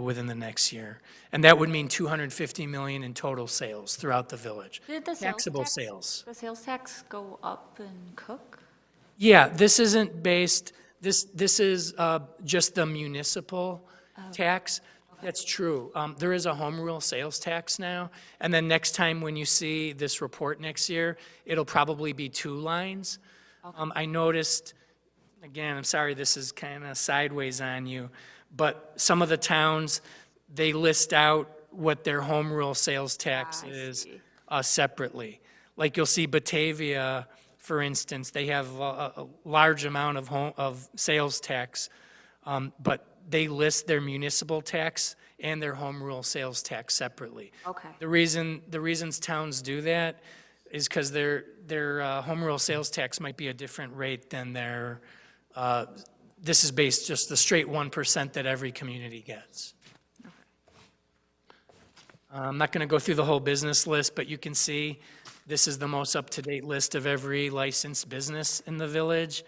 within the next year. And that would mean 250 million in total sales throughout the village. Did the Taxable sales. The sales tax go up in Cook? Yeah, this isn't based, this is just the municipal tax. That's true. There is a home rule sales tax now, and then next time when you see this report next year, it'll probably be 2 lines. I noticed, again, I'm sorry this is kind of sideways on you, but some of the towns, they list out what their home rule sales tax I is see. Separately. Like you'll see Batavia, for instance, they have a large amount of sales tax, but they list their municipal tax and their home rule sales tax separately. Okay. The reasons towns do that is because their home rule sales tax might be a different rate than their, this is based just the straight 1% that every community gets. I'm not going to go through the whole business list, but you can see this is the most up-to-date list of every licensed business in the village.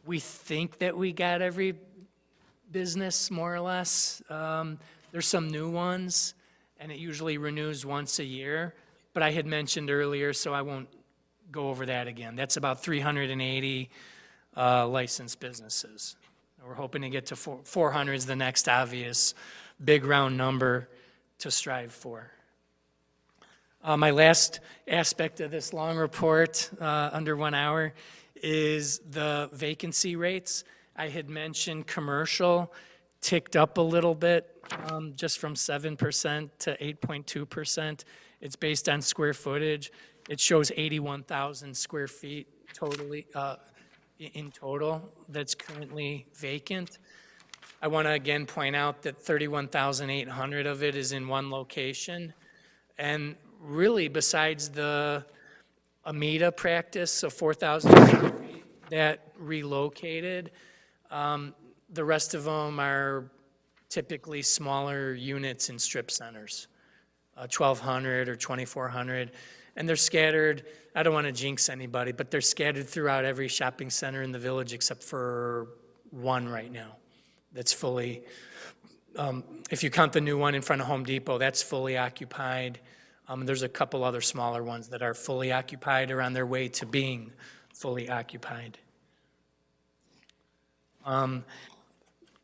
We think that we got every business, more or less. There's some new ones, and it usually renews once a year. But I had mentioned earlier, so I won't go over that again. That's about 380 licensed businesses. We're hoping to get to 400 is the next obvious big round number to strive for. My last aspect of this long report, under 1 hour, is the vacancy rates. I had mentioned commercial ticked up a little bit, just from 7% to 8.2%. It's based on square footage. It shows 81,000 square feet totally, in total that's currently vacant. I want to again point out that 31,800 of it is in one location. And really, besides the Amita practice of 4,000 square feet that relocated, the rest of them are typically smaller units in strip centers, 1,200 or 2,400. And they're scattered, I don't want to jinx anybody, but they're scattered throughout every shopping center in the village except for one right now that's fully, if you count the new one in front of Home Depot, that's fully occupied. There's a couple other smaller ones that are fully occupied or on their way to being fully occupied.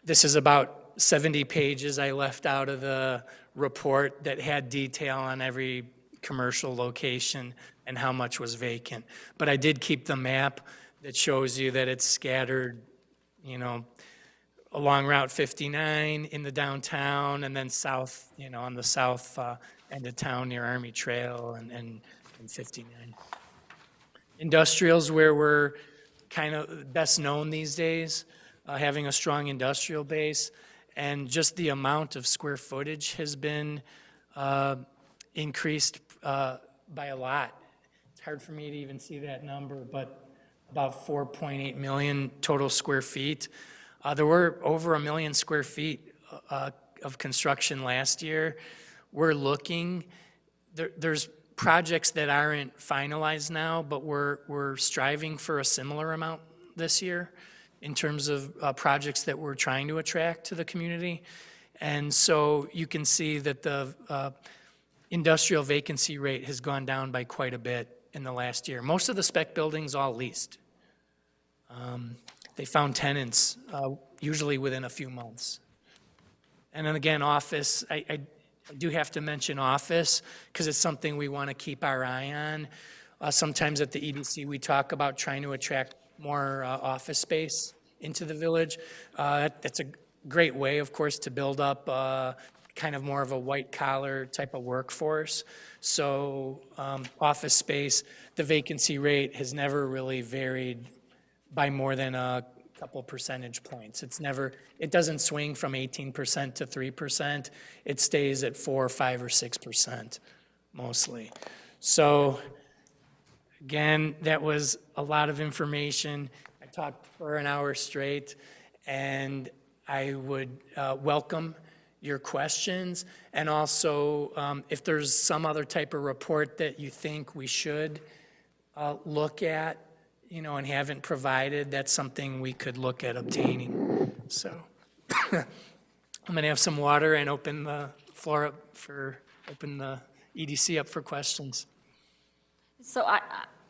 This is about 70 pages I left out of the report that had detail on every commercial location and how much was vacant. But I did keep the map that shows you that it's scattered, you know, along Route 59 in the downtown and then south, you know, on the south end of town near Army Trail and 59. Industrials where we're kind of best known these days. having a strong industrial base, and just the amount of square footage has been increased by a lot. It's hard for me to even see that number, but about 4.8 million total square feet. There were over 1 million square feet of construction last year. We're looking, there's projects that aren't finalized now, but we're striving for a similar amount this year in terms of projects that we're trying to attract to the community. And so you can see that the industrial vacancy rate has gone down by quite a bit in the last year. Most of the spec buildings all leased. They found tenants usually within a few months. And then again, office, I do have to mention office because it's something we want to keep our eye on. Sometimes at the EDC, we talk about trying to attract more office space into the village. That's a great way, of course, to build up kind of more of a white-collar type of workforce. So office space, the vacancy rate has never really varied by more than a couple percentage points. It doesn't swing from 18% to 3%. It stays at 4, 5, or 6% mostly. So again, that was a lot of information. I talked for an hour straight, and I would welcome your questions. And also, if there's some other type of report that you think we should look at, and haven't provided, that's something we could look at obtaining. So I'm going to have some water and open the floor up open the EDC up for questions. So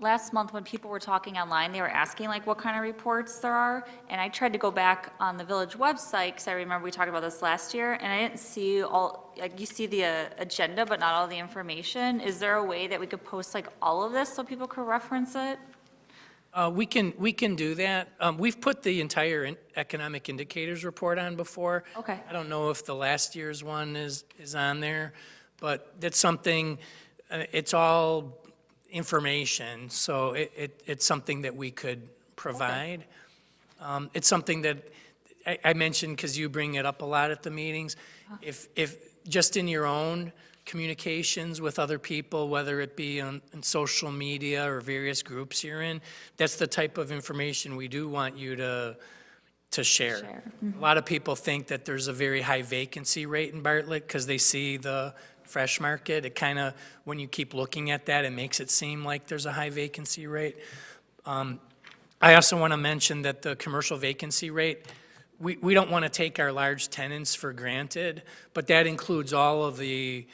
last month when people were talking online, they were asking like what kind of reports there are. And I tried to go back on the village website because I remember we talked about this last year and I didn't see like you see the agenda, but not all the information. Is there a way that we could post like all of this so people could reference it? We can do that. We've put the entire economic indicators report on before. Okay. I don't know if the last year's one is on there, but that's something, it's all information, so it's something that we could provide. Okay. It's something that I mentioned because you bring it up a lot at the meetings. If just in your own communications with other people, whether it be on social media or various groups you're in, that's the type of information we do want you to share. Mm-hmm. A lot of people think that there's a very high vacancy rate in Bartlett because they see the fresh market. It kind of, when you keep looking at that, it makes it seem like there's a high vacancy rate. I also want to mention that the commercial vacancy rate, we don't want to take our large tenants for granted, but that includes all of the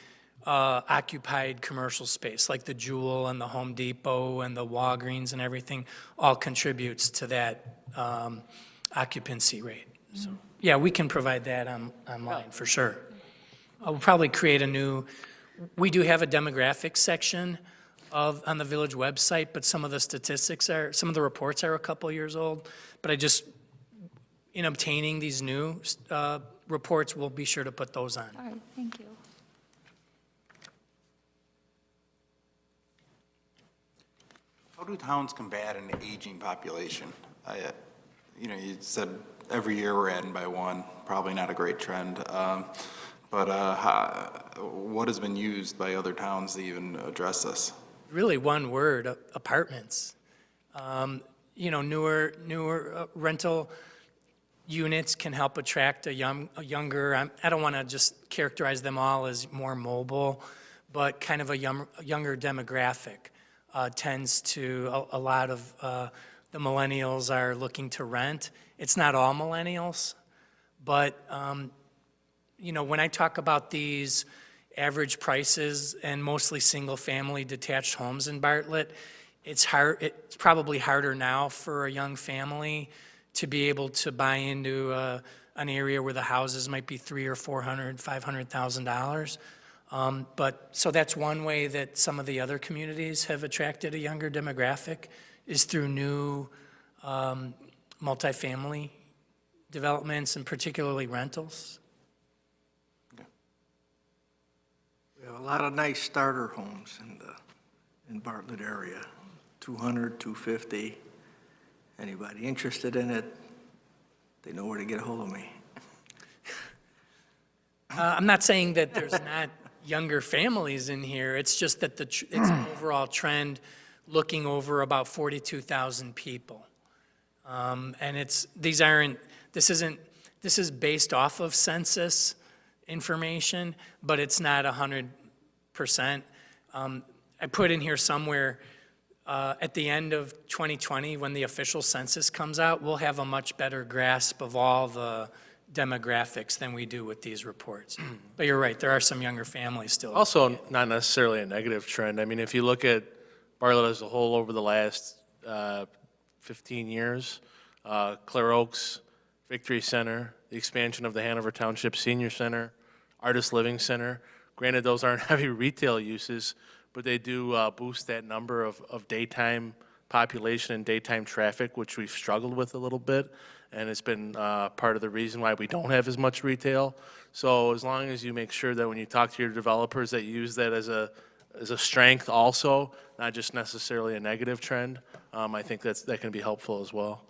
occupied commercial space, like the Jewel and the Home Depot and the Walgreens and everything, all contributes to that occupancy rate. So, yeah, we can provide that online for sure. We'll probably create we do have a demographics section on the village website, but some of the reports are a couple years old. But in obtaining these new reports, we'll be sure to put those on. All right, thank you. How do towns combat an aging population? You said every year we're adding by one, probably not a great trend. But what has been used by other towns to even address this? Really one word, apartments. Newer rental units can help attract a younger, I don't want to just characterize them all as more mobile, but kind of a younger demographic. Tends to, a lot of the millennials are looking to rent. It's not all millennials, but when I talk about these average prices and mostly single-family detached homes in Bartlett, it's probably harder now for a young family to be able to buy into an area where the houses might be $300,000 or $400,000, $500,000. So that's one way that some of the other communities have attracted a younger demographic is through new multifamily developments and particularly rentals. We have a lot of nice starter homes in Bartlett area, 200, 250. Anybody interested in it, They know where to get a hold of me. I'm not saying that there's not younger families in here. It's just that it's an overall trend looking over about 42,000 people. And this is based off of census information, but it's not 100%. I put in here somewhere, at the end of 2020, when the official census comes out, we'll have a much better grasp of all the demographics than we do with these reports. But you're right, there are some younger families still. Also, not necessarily a negative trend. I mean, if you look at Bartlett as a whole over the last 15 years, Claire Oaks, Victory Center, the expansion of the Hanover Township Senior Center, Artist Living Center. Granted, those aren't heavy retail uses, but they do boost that number of daytime population and daytime traffic, which we've struggled with a little bit, and it's been part of the reason why we don't have as much retail. So as long as you make sure that when you talk to your developers that you use that as a strength also, not just necessarily a negative trend, I think that can be helpful as well.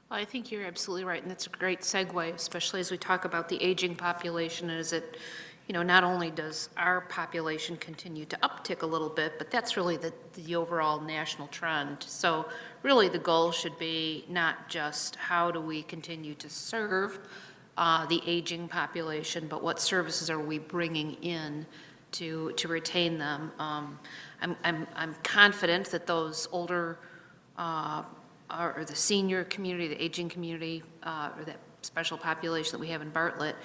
Well, I think you're absolutely right, and that's a great segue, especially as we talk about the aging population, and as it, not only does our population continue to uptick a little bit, but that's really the overall national trend. So really the goal should be not just how do we continue to serve the aging population, but what services are we bringing in to retain them. I'm confident that those older or the senior community, the aging community, or that special population that we have in Bartlett,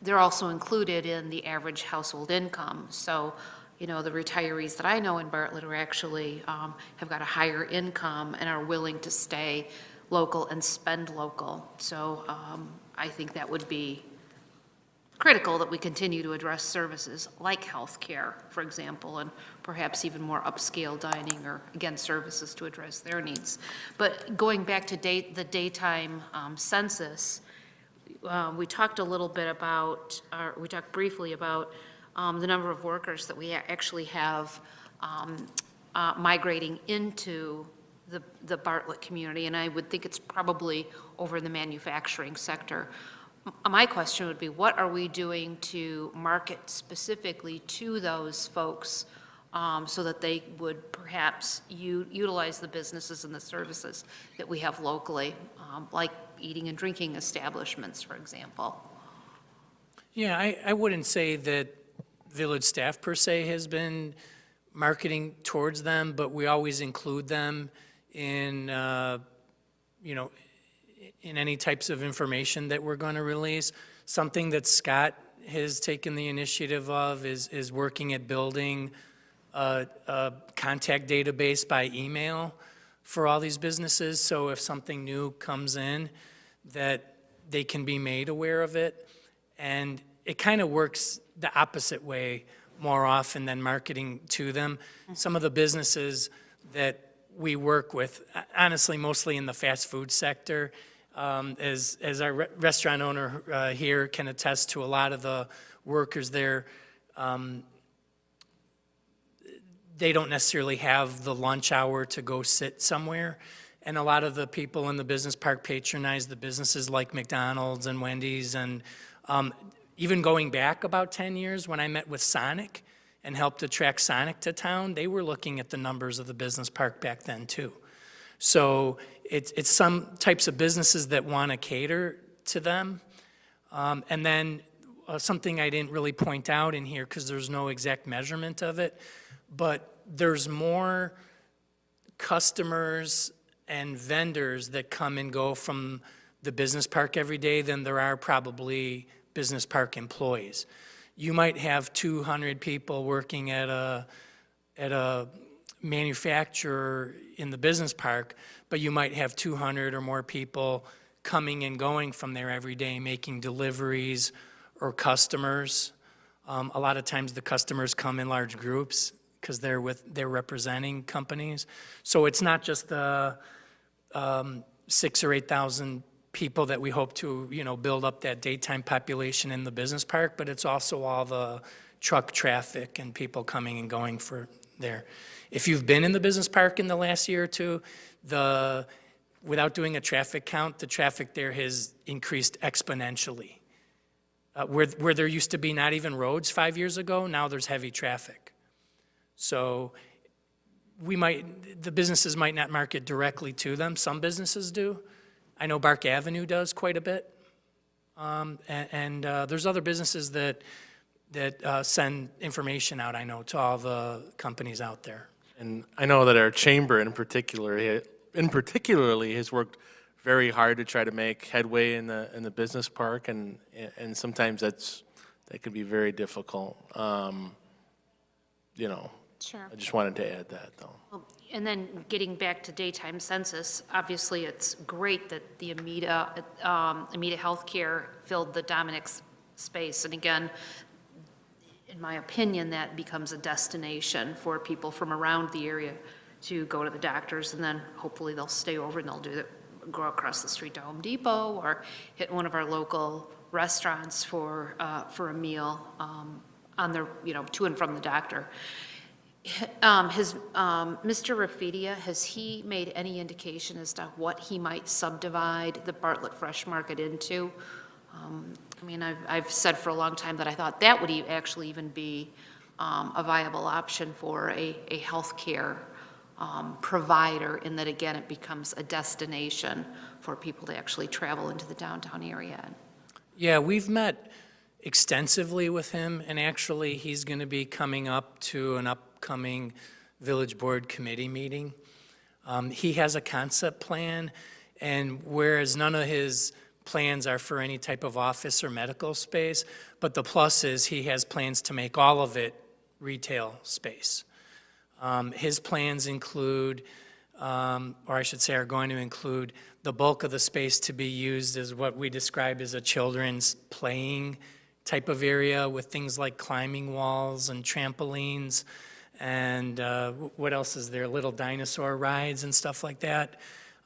they're also included in the average household income. So, the retirees that I know in Bartlett are actually have got a higher income and are willing to stay local and spend local. So I think that would be critical that we continue to address services like healthcare, for example, and perhaps even more upscale dining or, again, services to address their needs. But going back to the daytime census, we talked a little bit about, or we talked briefly about the number of workers that we actually have migrating into the Bartlett community, and I would think it's probably over in the manufacturing sector. My question would be, what are we doing to market specifically to those folks so that they would perhaps utilize the businesses and the services that we have locally, like eating and drinking establishments, for example? Yeah, I wouldn't say that village staff per se has been marketing towards them, but we always include them in, in any types of information that we're going to release. Something that Scott has taken the initiative of is working at building a contact database by email for all these businesses. So if something new comes in, that they can be made aware of it. And it kind of works the opposite way more often than marketing to them. Some of the businesses that we work with, honestly, mostly in the fast food sector, as our restaurant owner here can attest to, a lot of the workers there, they don't necessarily have the lunch hour to go sit somewhere. And a lot of the people in the business park patronize the businesses like McDonald's and Wendy's. And even going back about 10 years when I met with Sonic and helped attract Sonic to town, they were looking at the numbers of the business park back then too. So it's some types of businesses that want to cater to them. And then something I didn't really point out in here because there's no exact measurement of it, but there's more customers and vendors that come and go from the business park every day than there are probably business park employees. You might have 200 people working at a manufacturer in the business park, but you might have 200 or more people coming and going from there every day, making deliveries or customers. A lot of times the customers come in large groups because they're representing companies. So it's not just the 6,000 or 8,000 people that we hope to, build up that daytime population in the business park, but it's also all the truck traffic and people coming and going for there. If you've been in the business park in the last year or two, the without doing a traffic count, the traffic there has increased exponentially. Where there used to be not even roads 5 years ago, now there's heavy traffic. So the businesses might not market directly to them. Some businesses do. I know Bark Avenue does quite a bit. And there's other businesses that send information out, I know, to all the companies out there. And I know that our chamber in particularly has worked very hard to try to make headway in the business park, and sometimes that can be very difficult. Sure. I just wanted to add that, though. Well, and then getting back to daytime census, obviously it's great that the Amita Healthcare filled the Dominic's space. And again, in my opinion, that becomes a destination for people from around the area to go to the doctors, and then hopefully they'll stay over and go across the street to Home Depot or hit one of our local restaurants for a meal on their, to and from the doctor. Mr. Rafidia, has he made any indication as to what he might subdivide the Bartlett Fresh Market into? I've said for a long time that I thought that would actually even be a viable option for a healthcare provider, in that, again, it becomes a destination for people to actually travel into the downtown area. Yeah, we've met extensively with him, and actually he's going to be coming up to an upcoming Village Board Committee meeting. He has a concept plan, and whereas none of his plans are for any type of office or medical space, but the plus is he has plans to make all of it retail space. His plans include, or I should say are going to include, the bulk of the space to be used as what we describe as a children's playing type of area, with things like climbing walls and trampolines and what else is there, little dinosaur rides and stuff like that.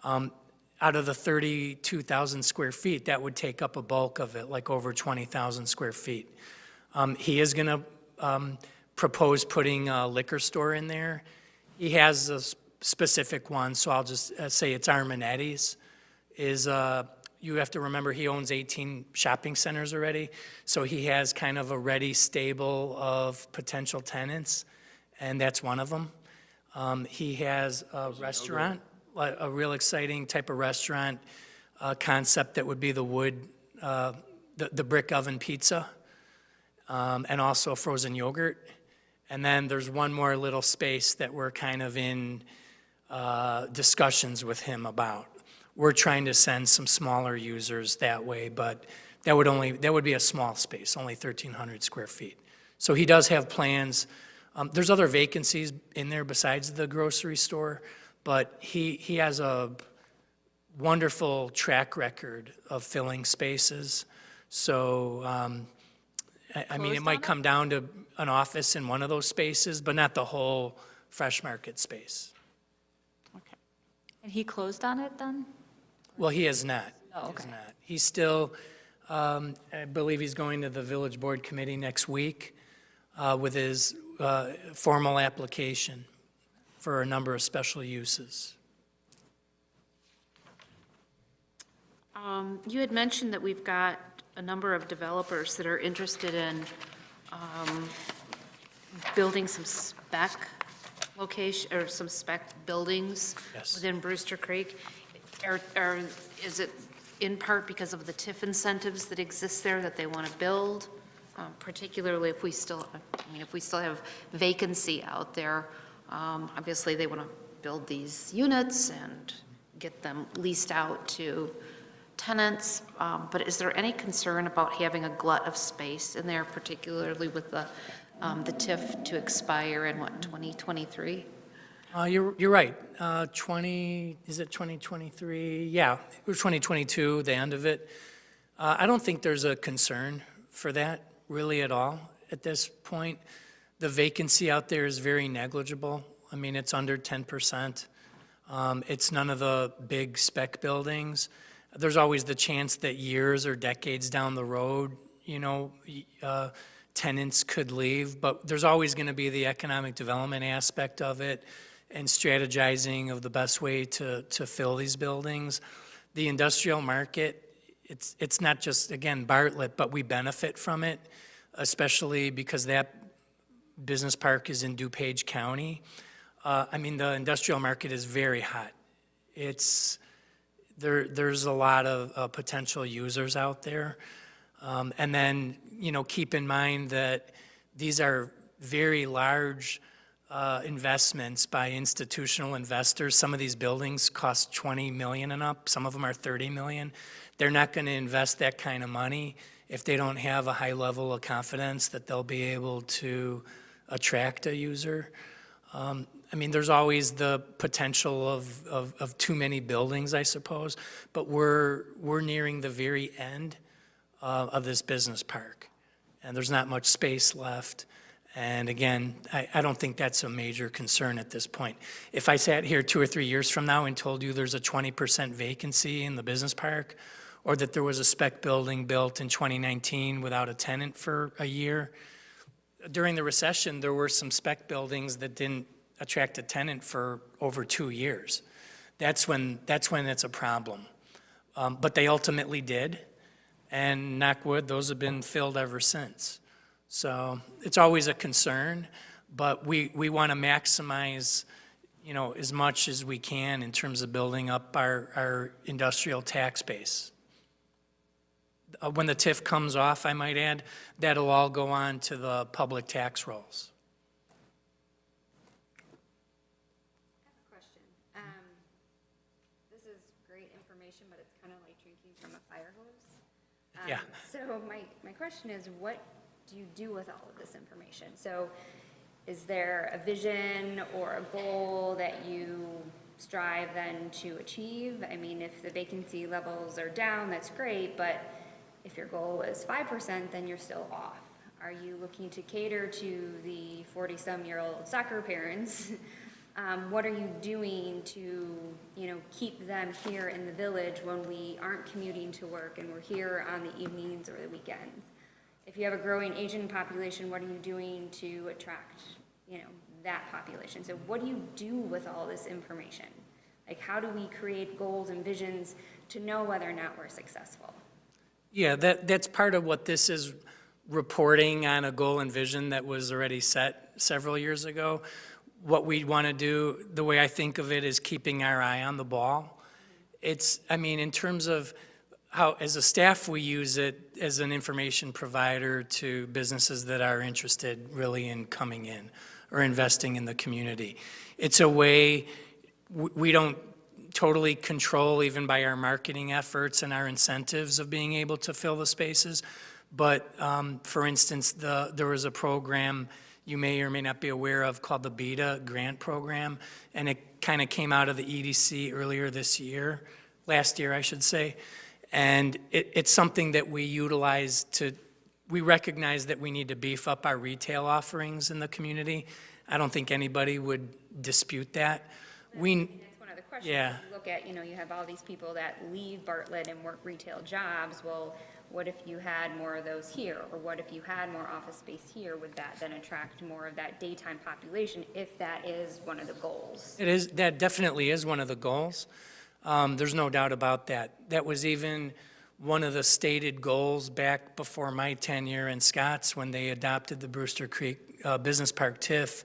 Out of the 32,000 square feet, that would take up a bulk of it, like over 20,000 square feet. He is going to propose putting a liquor store in there. He has a specific one, so I'll just say it's Armanetti's. You have to remember he owns 18 shopping centers already, so he has kind of a ready stable of potential tenants, and that's one of them. He has a restaurant, a real exciting type of restaurant concept that would be the wood, the brick oven pizza, and also frozen yogurt. And then there's one more little space that we're kind of in discussions with him about. We're trying to send some smaller users that way, but that would be a small space, only 1,300 square feet. So he does have plans. There's other vacancies in there besides the grocery store, but he has a wonderful track record of filling spaces. So, I mean, it might come down to an office in one of those spaces, but not the whole Fresh Market space. Okay. And he closed on it then? Well, he has not. Oh, He has okay. not. He's still, I believe he's going to the Village Board Committee next week with his formal application for a number of special uses. You had mentioned that we've got a number of developers that are interested in building some spec location, or some spec buildings Yes. within Brewster Creek. Is it in part because of the TIF incentives that exist there that they want to build? Particularly if we still have vacancy out there, obviously they want to build these units and get them leased out to tenants, but is there any concern about having a glut of space in there, particularly with the TIF to expire in, 2023? You're right. Is it 2023? Yeah, it was 2022, the end of it. I don't think there's a concern for that really at all at this point. The vacancy out there is very negligible. I mean, it's under 10%. It's none of the big spec buildings. There's always the chance that years or decades down the road, tenants could leave, but there's always going to be the economic development aspect of it. and strategizing of the best way to fill these buildings. The industrial market, it's not just, again, Bartlett, but we benefit from it, especially because that business park is in DuPage County. I mean, the industrial market is very hot. There's a lot of potential users out there. And then, keep in mind that these are very large investments by institutional investors. Some of these buildings cost 20 million and up. Some of them are 30 million. They're not going to invest that kind of money if they don't have a high level of confidence that they'll be able to attract a user. I mean, there's always the potential of too many buildings, I suppose, but we're nearing the very end of this business park, and there's not much space left. And again, I don't think that's a major concern at this point. If I sat here 2 or 3 years from now and told you there's a 20% vacancy in the business park, or that there was a spec building built in 2019 without a tenant for a year, during the recession, there were some spec buildings that didn't attract a tenant for over 2 years. That's when it's a problem. But they ultimately did, and knock wood, those have been filled ever since. So it's always a concern, but we want to maximize, as much as we can in terms of building up our industrial tax base. When the TIF comes off, I might add, that'll all go on to the public tax rolls. I have a question. This is great information, but it's kind of like drinking from a fire hose. Yeah. So my question is, what do you do with all of this information? So is there a vision or a goal that you strive then to achieve? I mean, if the vacancy levels are down, that's great, but if your goal is 5%, then you're still off. Are you looking to cater to the 40-some-year-old soccer parents? What are you doing to, keep them here in the village when we aren't commuting to work and we're here on the evenings or the weekends? If you have a growing Asian population, what are you doing to attract, that population? So what do you do with all this information? Like, how do we create goals and visions to know whether or not we're successful? Yeah, that's part of what this is, reporting on a goal and vision that was already set several years ago. What we want to do, the way I think of it, is keeping our eye on the ball. In terms of how, as a staff, we use it as an information provider to businesses that are interested really in coming in or investing in the community. It's a way we don't totally control, even by our marketing efforts and our incentives of being able to fill the spaces. But for instance, there was a program you may or may not be aware of called the BETA grant program, and it kind of came out of the EDC earlier this year, last year I should say. And it's something that we utilize we recognize that we need to beef up our retail offerings in the community. I don't think anybody would dispute that. That's one of the questions. Yeah. If you look at, you have all these people that leave Bartlett and work retail jobs. Well, what if you had more of those here? Or what if you had more office space here? Would that then attract more of that daytime population, if that is one of the goals? It is, that definitely is one of the goals. There's no doubt about that. That was even one of the stated goals back before my tenure in Scotts when they adopted the Brewster Creek Business Park TIF.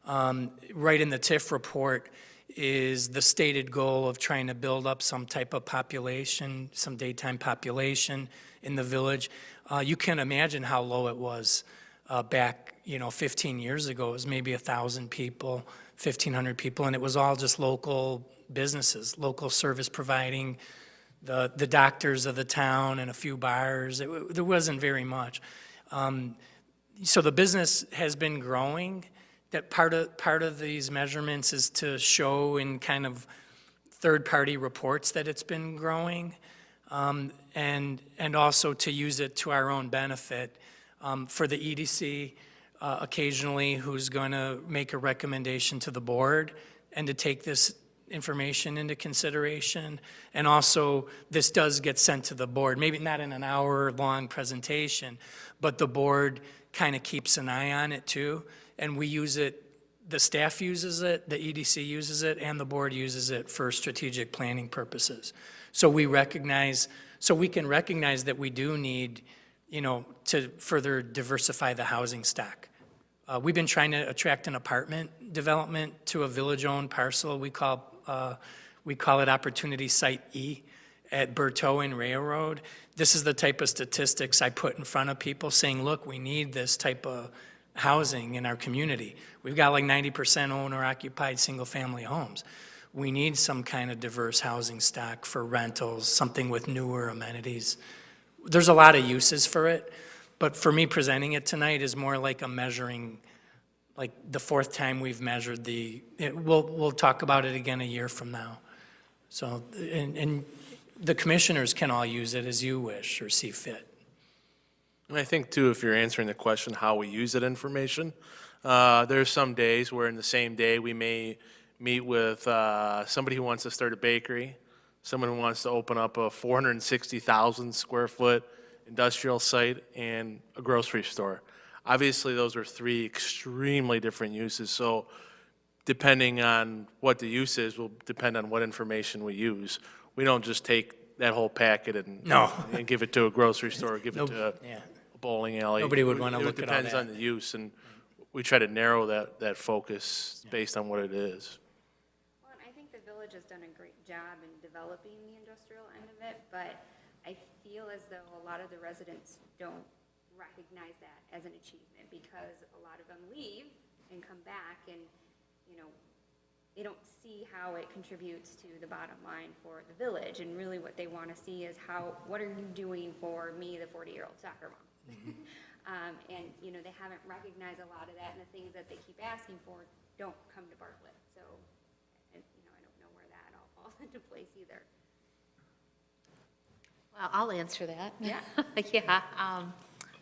Right in the TIF report is the stated goal of trying to build up some type of population, some daytime population in the village. You can imagine how low it was back, 15 years ago. It was maybe 1,000 people, 1,500 people, and it was all just local businesses, local service providing, the doctors of the town and a few bars. There wasn't very much. So the business has been growing. That part of these measurements is to show in kind of third-party reports that it's been growing, and also to use it to our own benefit. For the EDC, occasionally, who's going to make a recommendation to the board and to take this information into consideration. And also, this does get sent to the board, maybe not in an hour-long presentation, but the board kind of keeps an eye on it too. And we use it the staff uses it, the EDC uses it, and the board uses it for strategic planning purposes. So we can recognize that we do need, to further diversify the housing stock. We've been trying to attract an apartment development to a village-owned parcel. We call it Opportunity Site E at Berthow and Railroad. This is the type of statistics I put in front of people saying, look, we need this type of housing in our community. We've got like 90% owner-occupied single-family homes. We need some kind of diverse housing stock for rentals, something with newer amenities. There's a lot of uses for it, but for me, presenting it tonight is more like a measuring, like the fourth time we've measured we'll talk about it again a year from now. So, and the commissioners can all use it as you wish or see fit. And I think too, if you're answering the question, how we use that information, there's some days where in the same day, we may meet with somebody who wants to start a bakery, someone who wants to open up a 460,000 square foot industrial site, and a grocery store. Obviously, those are three extremely different uses, so depending on what the use is will depend on what information we use. We don't just take that whole packet and give it to a grocery store, or give it to a bowling alley. Nobody would want to look at all It depends on that. the use, and we try to narrow that focus based on what it is. Well, and I think the village has done a great job in developing the industrial end of it, but I feel as though a lot of the residents don't recognize that as an achievement, because a lot of them leave and come back and, they don't see how it contributes to the bottom line for the village. And really what they want to see is what are you doing for me, the 40-year-old soccer mom? And, they haven't recognized a lot of that, and the things that they keep asking for don't come to Bartlett. So, and, I don't know where that all falls into place either. Well, I'll answer that. Yeah. Yeah.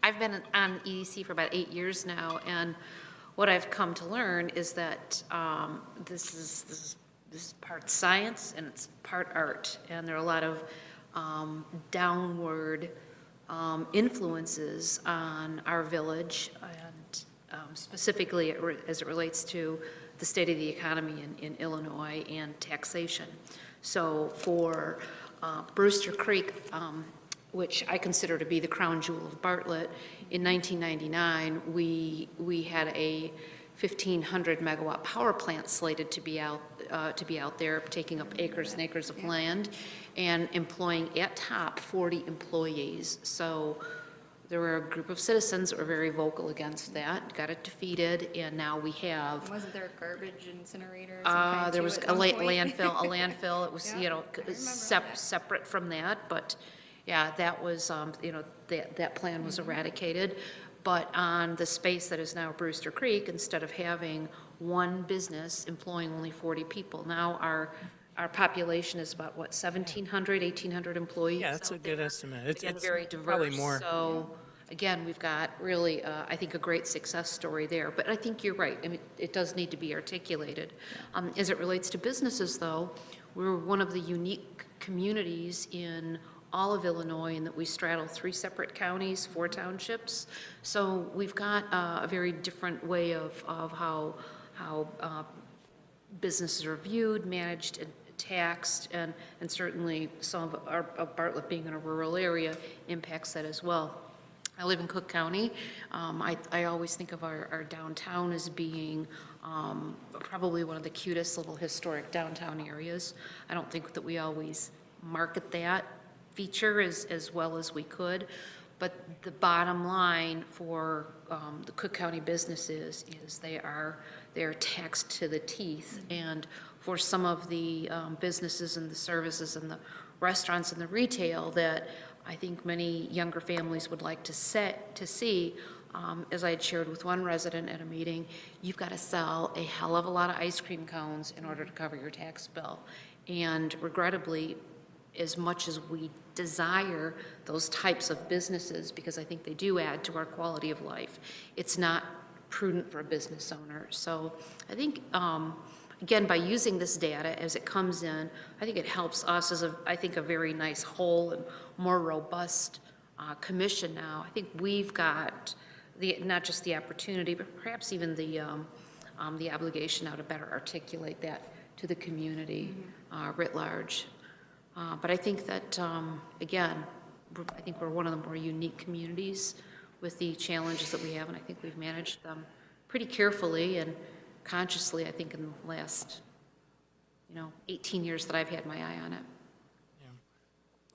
I've been on EDC for about 8 years now, and what I've come to learn is that this is part science and it's part art, and there are a lot of downward influences on our village, and specifically as it relates to the state of the economy in Illinois and taxation. So for Brewster Creek, which I consider to be the crown jewel of Bartlett, in 1999, we had a 1,500 megawatt power plant slated to be out there, taking up acres and acres of land and employing at top 40 employees. So there were a group of citizens that were very vocal against that, got it defeated, and now we have. Wasn't there a garbage incinerator? Of some kind There too was at a one point? landfill. It was, Yeah, I remember that. separate from that, but yeah, that was, that plan was eradicated. But on the space that is now Brewster Creek, instead of having one business employing only 40 people, now our population is about, 1,700, 1,800 employees? Yeah, that's a out good there. estimate. Again, It's very diverse. probably more. So, again, we've got really, I think, a great success story there. But I think you're right. I mean, it does need to be articulated. As it relates to businesses, though, we're one of the unique communities in all of Illinois in that we straddle 3 separate counties, 4 townships. So we've got a very different way of how businesses are viewed, managed, and taxed, and certainly some of Bartlett being in a rural area impacts that as well. I live in Cook County. I always think of our downtown as being probably one of the cutest little historic downtown areas. I don't think that we always market that feature as well as we could, but the bottom line for the Cook County businesses is they're taxed to the teeth, and for some of the businesses and the services and the restaurants and the retail that I think many younger families would like to see, as I had shared with one resident at a meeting, you've got to sell a hell of a lot of ice cream cones in order to cover your tax bill. And regrettably, as much as we desire those types of businesses, because I think they do add to our quality of life, it's not prudent for a business owner. So I think, again, by using this data as it comes in, I think it helps us as a very nice whole and more robust commission now. I think we've got not just the opportunity, but perhaps even the the obligation now to better articulate that to the community writ large. But I think that, again, I think we're one of the more unique communities with the challenges that we have, and I think we've managed them pretty carefully and consciously, I think, in the last, 18 years that I've had my eye on it.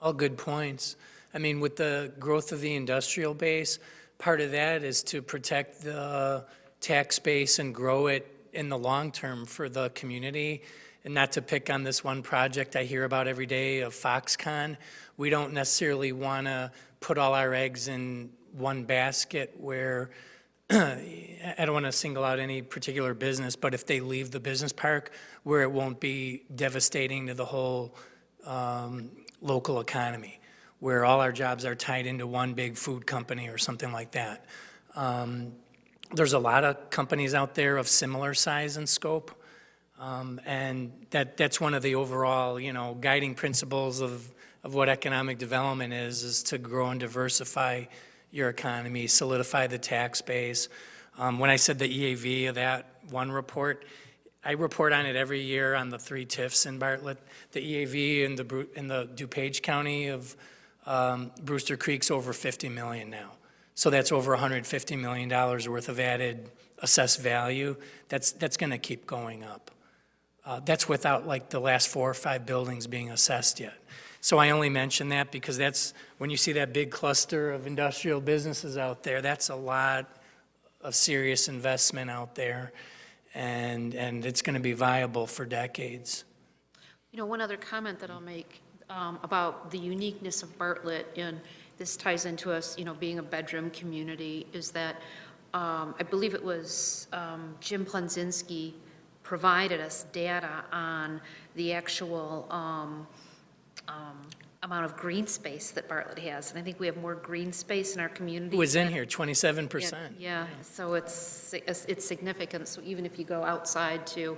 All good points. I mean, with the growth of the industrial base, part of that is to protect the tax base and grow it in the long term for the community. And not to pick on this one project I hear about every day of Foxconn, we don't necessarily want to put all our eggs in one basket where, I don't want to single out any particular business, but if they leave the business park, where it won't be devastating to the whole local economy, where all our jobs are tied into one big food company or something like that. There's a lot of companies out there of similar size and scope, and that's one of the overall, guiding principles of what economic development is to grow and diversify your economy, solidify the tax base. When I said the EAV of that one report, I report on it every year on the 3 TIFs in Bartlett. The EAV in the DuPage County of Brewster Creek's over 50 million now. So that's over $150 million worth of added assessed value. That's going to keep going up. That's without like the last 4 or 5 buildings being assessed yet. So I only mention that because that's, when you see that big cluster of industrial businesses out there, that's a lot of serious investment out there, and it's going to be viable for decades. One other comment that I'll make about the uniqueness of Bartlett, and this ties into us, being a bedroom community, is that I believe it was Jim Plunzinski provided us data on the actual amount of green space that Bartlett has. And I think we have more green space in our community. It was in here, 27%. Yeah, so it's significant. So even if you go outside to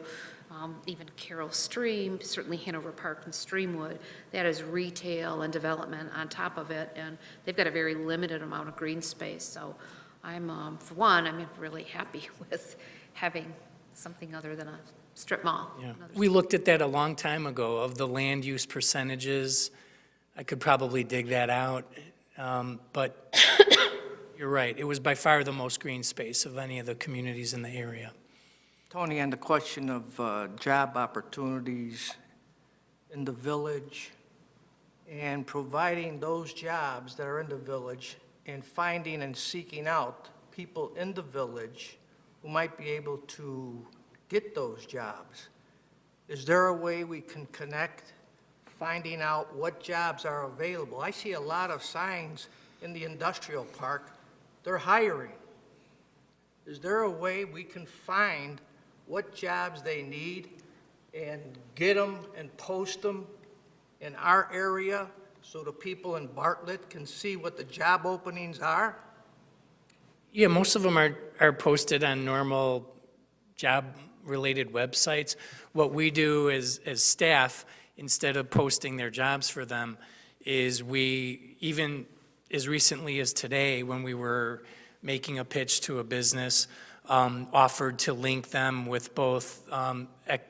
even Carroll Stream, certainly Hanover Park and Streamwood, that is retail and development on top of it, and they've got a very limited amount of green space. So I'm, for one, I'm really happy with having something other than a strip mall. Yeah. We looked at that a long time ago of the land use percentages. I could probably dig that out, but you're right. It was by far the most green space of any of the communities in the area. Tony, on the question of job opportunities in the village and providing those jobs that are in the village and finding and seeking out people in the village who might be able to get those jobs. Is there a way we can connect finding out what jobs are available? I see a lot of signs in the industrial park. They're hiring. Is there a way we can find what jobs they need and get them and post them in our area so the people in Bartlett can see what the job openings are? Yeah, most of them are posted on normal job-related websites. What we do as staff, instead of posting their jobs for them, is we, even as recently as today, when we were making a pitch to a business, offered to link them with both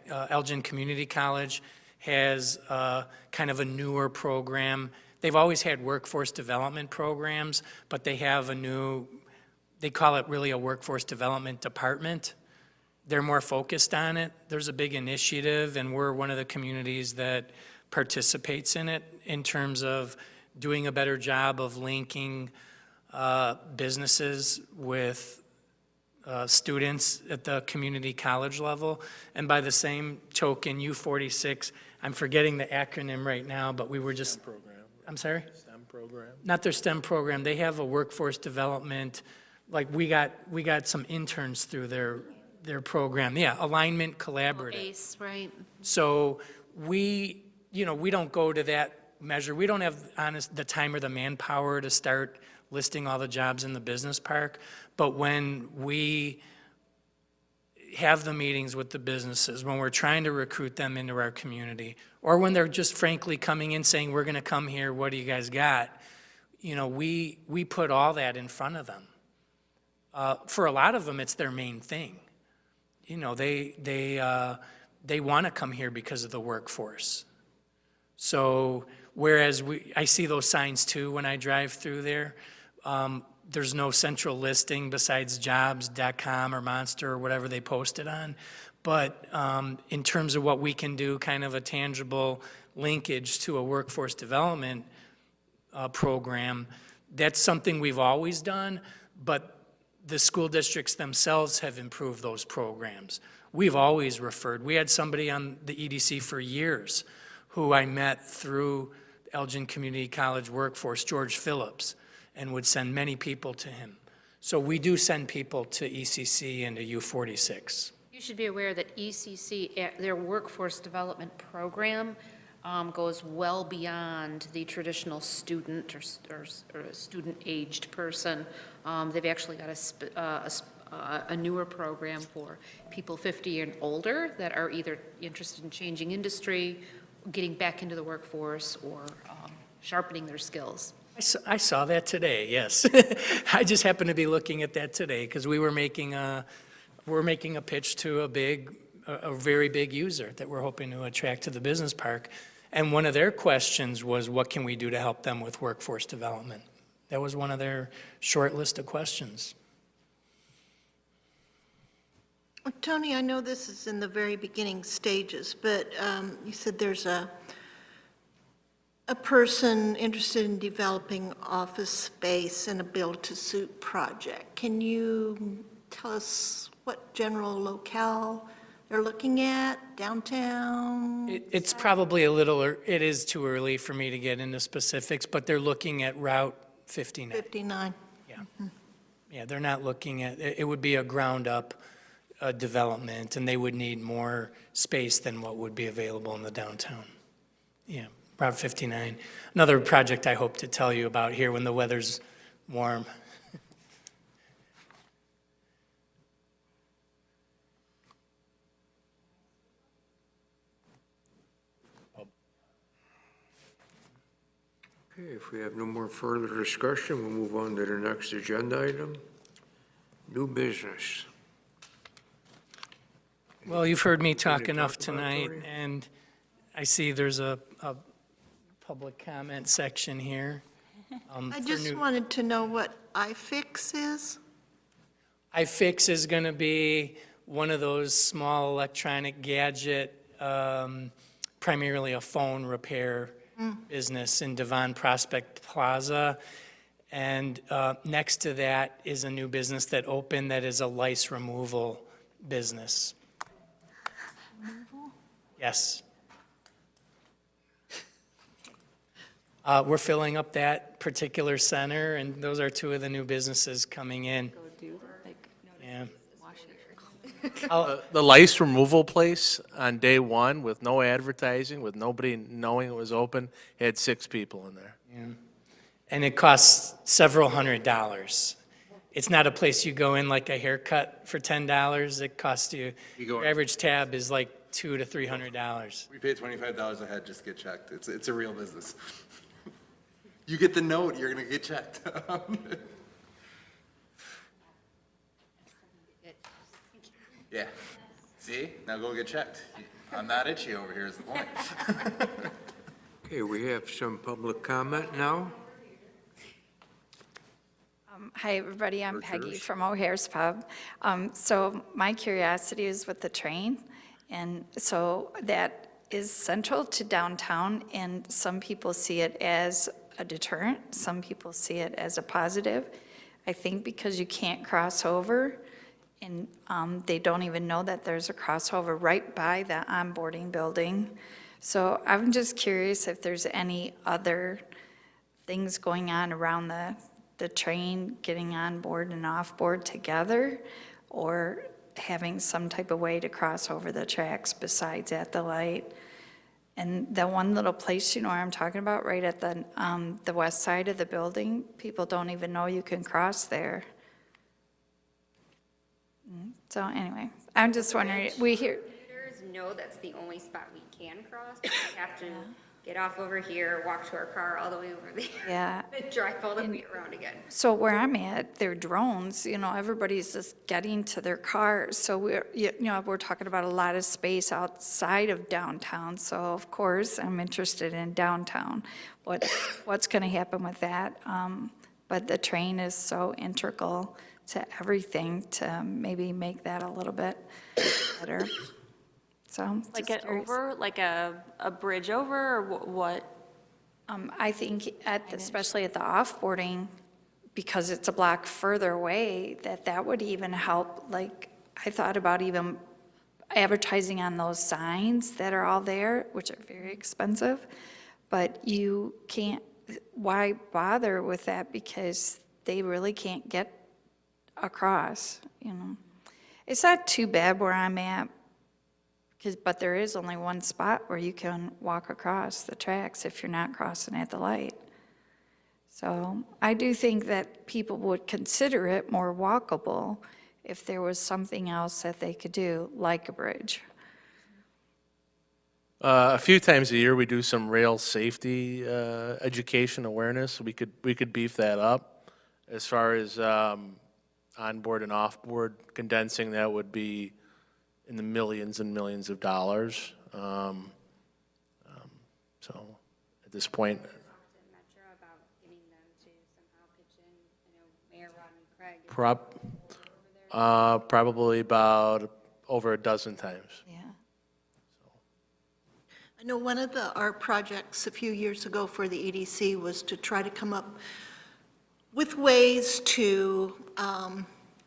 Elgin Community College has kind of a newer program. They've always had workforce development programs, but they have a new, they call it really a workforce development department. They're more focused on it. There's a big initiative, and we're one of the communities that participates in it in terms of doing a better job of linking businesses with students at the community college level. And by the same token, U46, I'm forgetting the acronym right now, but we were just... STEM program. I'm sorry? STEM program. Not their STEM program. They have a workforce development, like we got some interns through their program. Yeah, Alignment Collaborative. ACE, right? So we don't go to that measure. We don't have the time or the manpower to start listing all the jobs in the business park. But when we have the meetings with the businesses, when we're trying to recruit them into our community, or when they're just frankly coming in saying, we're going to come here, what do you guys got? We put all that in front of them. For a lot of them, it's their main thing. you know, they want to come here because of the workforce. So whereas I see those signs too when I drive through there, there's no central listing besides jobs.com or Monster or whatever they post it on. But in terms of what we can do, kind of a tangible linkage to a workforce development program, that's something we've always done, but the school districts themselves have improved those programs. We've always referred. We had somebody on the EDC for years who I met through Elgin Community College Workforce, George Phillips, and would send many people to him. So we do send people to ECC and to U46. You should be aware that ECC, their workforce development program, goes well beyond the traditional student or student-aged person. They've actually got a newer program for people 50 and older that are either interested in changing industry, getting back into the workforce, or sharpening their skills. I saw that today, yes. I just happened to be looking at that today because we're making a pitch to a very big user that we're hoping to attract to the business park. And one of their questions was, what can we do to help them with workforce development? That was one of their short list of questions. Tony, I know this is in the very beginning stages, but you said there's a person interested in developing office space in a build-to-suit project. Can you tell us what general locale they're looking at, downtown? It's probably it is too early for me to get into specifics, but they're looking at Route 59. 59. Yeah. Yeah, they're not looking at, it would be a ground-up development, and they would need more space than what would be available in the downtown. Yeah, Route 59. Another project I hope to tell you about here when the weather's warm. Okay, if we have no more further discussion, we'll move on to the next agenda item. New business. Well, you've heard me talk Anything to enough talk about, tonight, Tony? and I see there's a public comment section here. I for just new- wanted to know what iFix is. iFix is going to be one of those small electronic gadget, primarily a phone repair business in Devon Prospect Plaza. And next to that is a new business that opened that is a lice removal business. Yes. We're filling up that particular center, and those are two of the new businesses coming in. Yeah. The lice removal place on day one with no advertising, with nobody knowing it was open, had 6 people in there. And it costs several $100s. It's not a place you go in like a haircut for $10. It costs you, your average tab is like $200 to $300. We pay $25 a head just to get checked. It's a real business. You get the note, you're gonna get checked. Yeah. See? Now go get checked. I'm not itchy over here is the point. Okay, we have some public comment now. Hi, everybody. I'm Peggy Yours. from O'Hare's Pub. So my curiosity is with the train, and so that is central to downtown, and some people see it as a deterrent, some people see it as a positive. I think because you can't cross over, and they don't even know that there's a crossover right by the onboarding building. So I'm just curious if there's any other things going on around the train getting on board and off board together, or having some type of way to cross over the tracks besides at the light. And the one little place, you know where I'm talking about, right at the west side of the building, people don't even know you can cross there. So anyway, I'm just wondering, we hear, Commuters know that's the only spot we can cross, but we have to get off over here, walk to our car all the way over there. Yeah. And drive all the way around again. So where I'm at, they're drones, everybody's just getting to their cars. So we're talking about a lot of space outside of downtown. So of course, I'm interested in downtown. What's going to happen with that? But the train is so integral to everything to maybe make that a little bit better. So Like just an curious. over, like a bridge over, or what? I think especially at the offboarding, because it's a block further away, that would even help. Like, I thought about even advertising on those signs that are all there, which are very expensive, but you can't, why bother with that? Because they really can't get across, It's not too bad where I'm at, but there is only one spot where you can walk across the tracks if you're not crossing at the light. So I do think that people would consider it more walkable if there was something else that they could do, like a bridge. A few times a year, we do some rail safety education awareness. We could beef that up. As far as onboard and offboard condensing, that would be in the millions and millions of dollars. So at this point, Metro about getting them to somehow pitch in. I know Mayor Rodney Craig. probably about over a dozen times. Yeah. I know one of our projects a few years ago for the EDC was to try to come up with ways to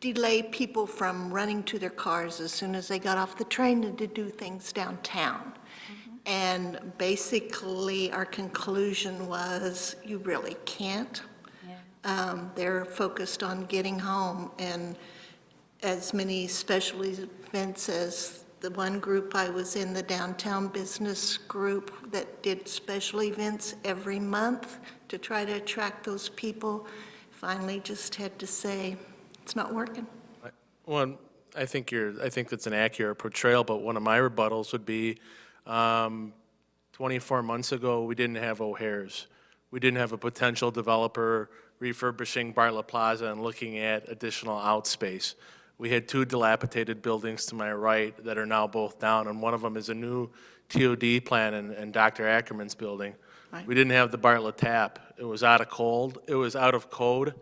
delay people from running to their cars as soon as they got off the train and to do things downtown. And basically, our conclusion was, you really can't. They're focused on getting home, and as many special events as the one group I was in, the downtown business group that did special events every month to try to attract those people, finally just had to say, it's not working. Well, I think that's an accurate portrayal, but one of my rebuttals would be 24 months ago, we didn't have O'Hare's. We didn't have a potential developer refurbishing Bartlett Plaza and looking at additional outspace. We had two dilapidated buildings to my right that are now both down, and one of them is a new TOD plan in Dr. Ackerman's building. Right. We didn't have the Bartlett tap. It was out of code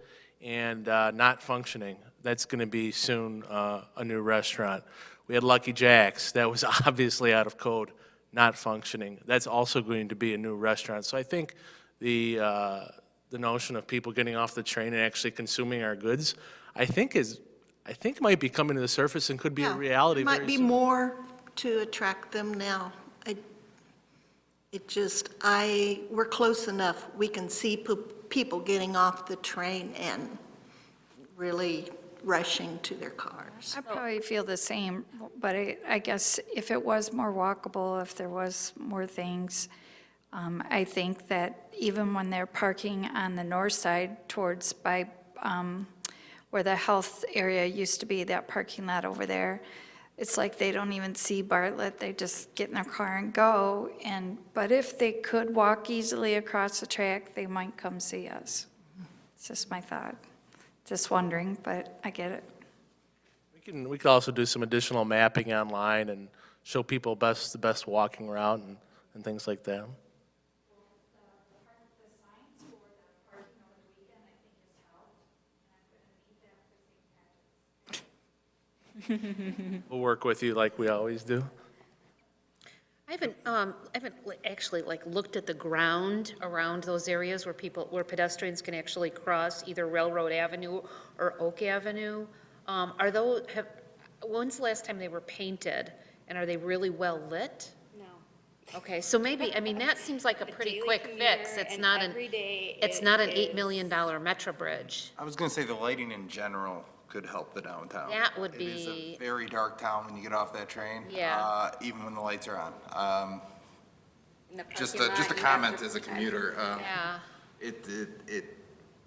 and not functioning. That's going to be soon a new restaurant. We had Lucky Jack's. That was obviously out of code, not functioning. That's also going to be a new restaurant. So I think the notion of people getting off the train and actually consuming our goods, I think might be coming to the surface and could be a Yeah, reality there might very be soon. more to attract them now. We're close enough, we can see people getting off the train and really rushing to their cars. I probably feel the same, but I guess if it was more walkable, if there was more things, I think that even when they're parking on the north side towards by where the health area used to be, that parking lot over there, it's like they don't even see Bartlett, they just get in their car and go. But if they could walk easily across the track, they might come see us. It's just my thought. Just wondering, but I get it. We could also do some additional mapping online and show people the best walking route and things like that. We'll work with you like we always do. I haven't actually looked at the ground around those areas where pedestrians can actually cross either Railroad Avenue or Oak Avenue. When's the last time they were painted, and are they really well lit? No. Okay, so maybe, that seems like a pretty daily quick fix. commuter, It's and not every day it's it not an is- $8 million Metro Bridge. I was gonna say the lighting in general could help the downtown. That would It is be- a very dark town when you get off that train. Yeah. Even when the lights are on. In the Just parking a lot, you have comment to as a protect. commuter. Yeah. It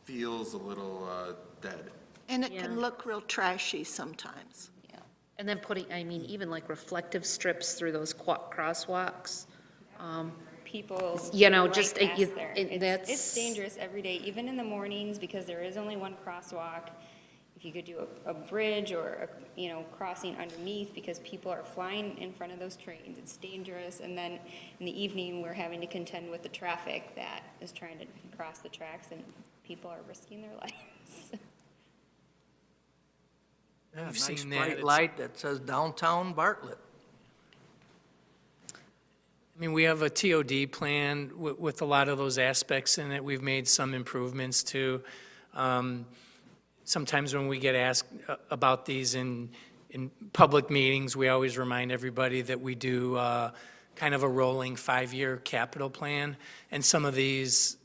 feels a little dead. And it Yeah. can look real trashy sometimes. Yeah, and then even like reflective strips through those crosswalks. people. You know, right just, past you- there. it- It's that's- dangerous every day, even in the mornings, because there is only one crosswalk. If you could do a bridge or, crossing underneath, because people are flying in front of those trains, it's dangerous. And then in the evening, we're having to contend with the traffic that is trying to cross the tracks, and people are risking their lives. Yeah, You've nice seen that, bright it's- light that says downtown Bartlett. I mean, we have a TOD plan with a lot of those aspects in it. We've made some improvements to. Sometimes when we get asked about these in public meetings, we always remind everybody that we do kind of a rolling 5-year capital plan. And some of these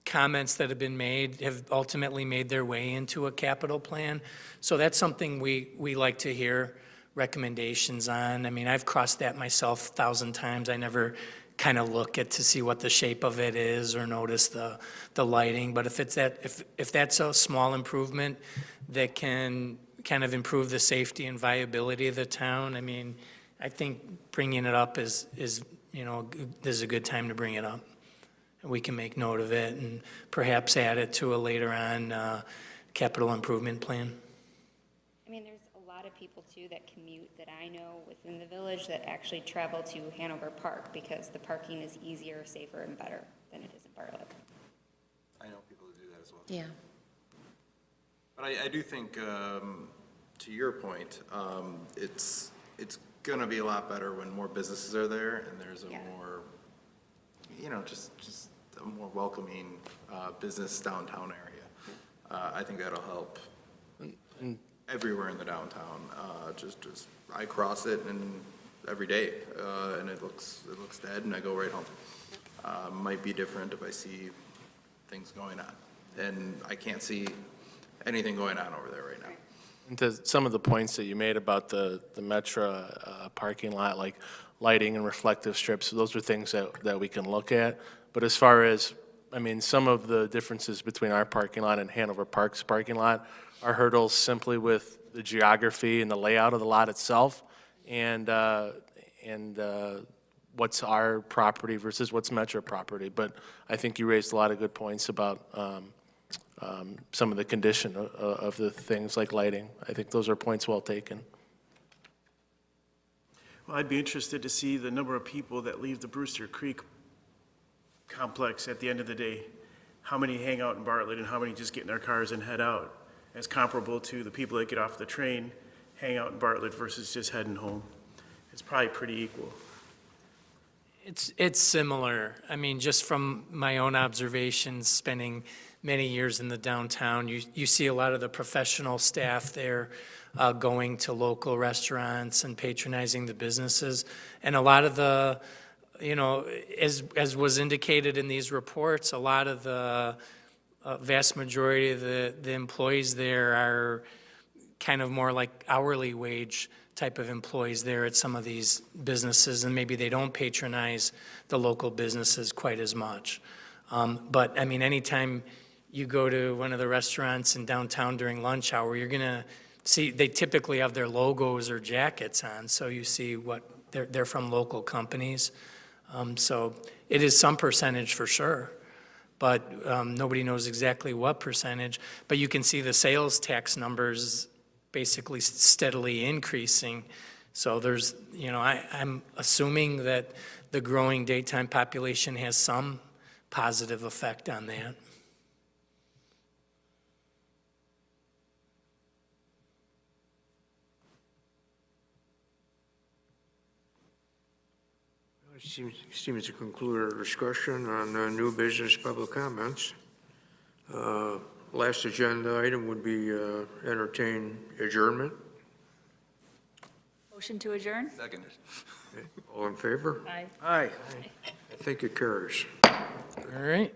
comments that have been made have ultimately made their way into a capital plan. So that's something we like to hear recommendations on. I mean, I've crossed that myself 1,000 times. I never kind of look at to see what the shape of it is or notice the lighting. But if that's a small improvement that can kind of improve the safety and viability of the town, I mean, I think bringing it up is this is a good time to bring it up. And we can make note of it and perhaps add it to a later on capital improvement plan. I mean, there's a lot of people too that commute that I know within the village that actually travel to Hanover Park because the parking is easier, safer, and better than it is in Bartlett. I know people who do that as well. Yeah. But I do think, to your point, it's gonna be a lot better when more businesses are there and there's a Yeah. more, just a more welcoming, business downtown area. I think that'll help everywhere in the downtown. Just I cross it and every day, and it looks dead and I go right home. Might be different if I see things going on. And I can't see anything going on over there right now. And to some of the points that you made about the Metro parking lot, like lighting and reflective strips, those are things that we can look at. But as far as, I mean, some of the differences between our parking lot and Hanover Park's parking lot are hurdles simply with the geography and the layout of the lot itself, and what's our property versus what's Metro property. But I think you raised a lot of good points about some of the condition of the things like lighting. I think those are points well taken. Well, I'd be interested to see the number of people that leave the Brewster Creek complex at the end of the day. How many hang out in Bartlett and how many just get in their cars and head out, as comparable to the people that get off the train, hang out in Bartlett versus just heading home. It's probably pretty equal. It's similar. I mean, just from my own observations, spending many years in the downtown, you see a lot of the professional staff there going to local restaurants and patronizing the businesses. And a lot of the, as was indicated in these reports, a lot of the vast majority of the employees there are kind of more like hourly wage type of employees there at some of these businesses, and maybe they don't patronize the local businesses quite as much. But, I mean, anytime you go to one of the restaurants in downtown during lunch hour, you're going to see, they typically have their logos or jackets on, so you see what, they're from local companies. So it is some percentage for sure, but nobody knows exactly what percentage. But you can see the sales tax numbers basically steadily increasing. So there's, I'm assuming that the growing daytime population has some positive effect on that. Seems to conclude our discussion on new business public comments. Last agenda item would be entertain adjournment. Motion to adjourn? Second. All in favor? Aye. Aye. I think it carries. All right.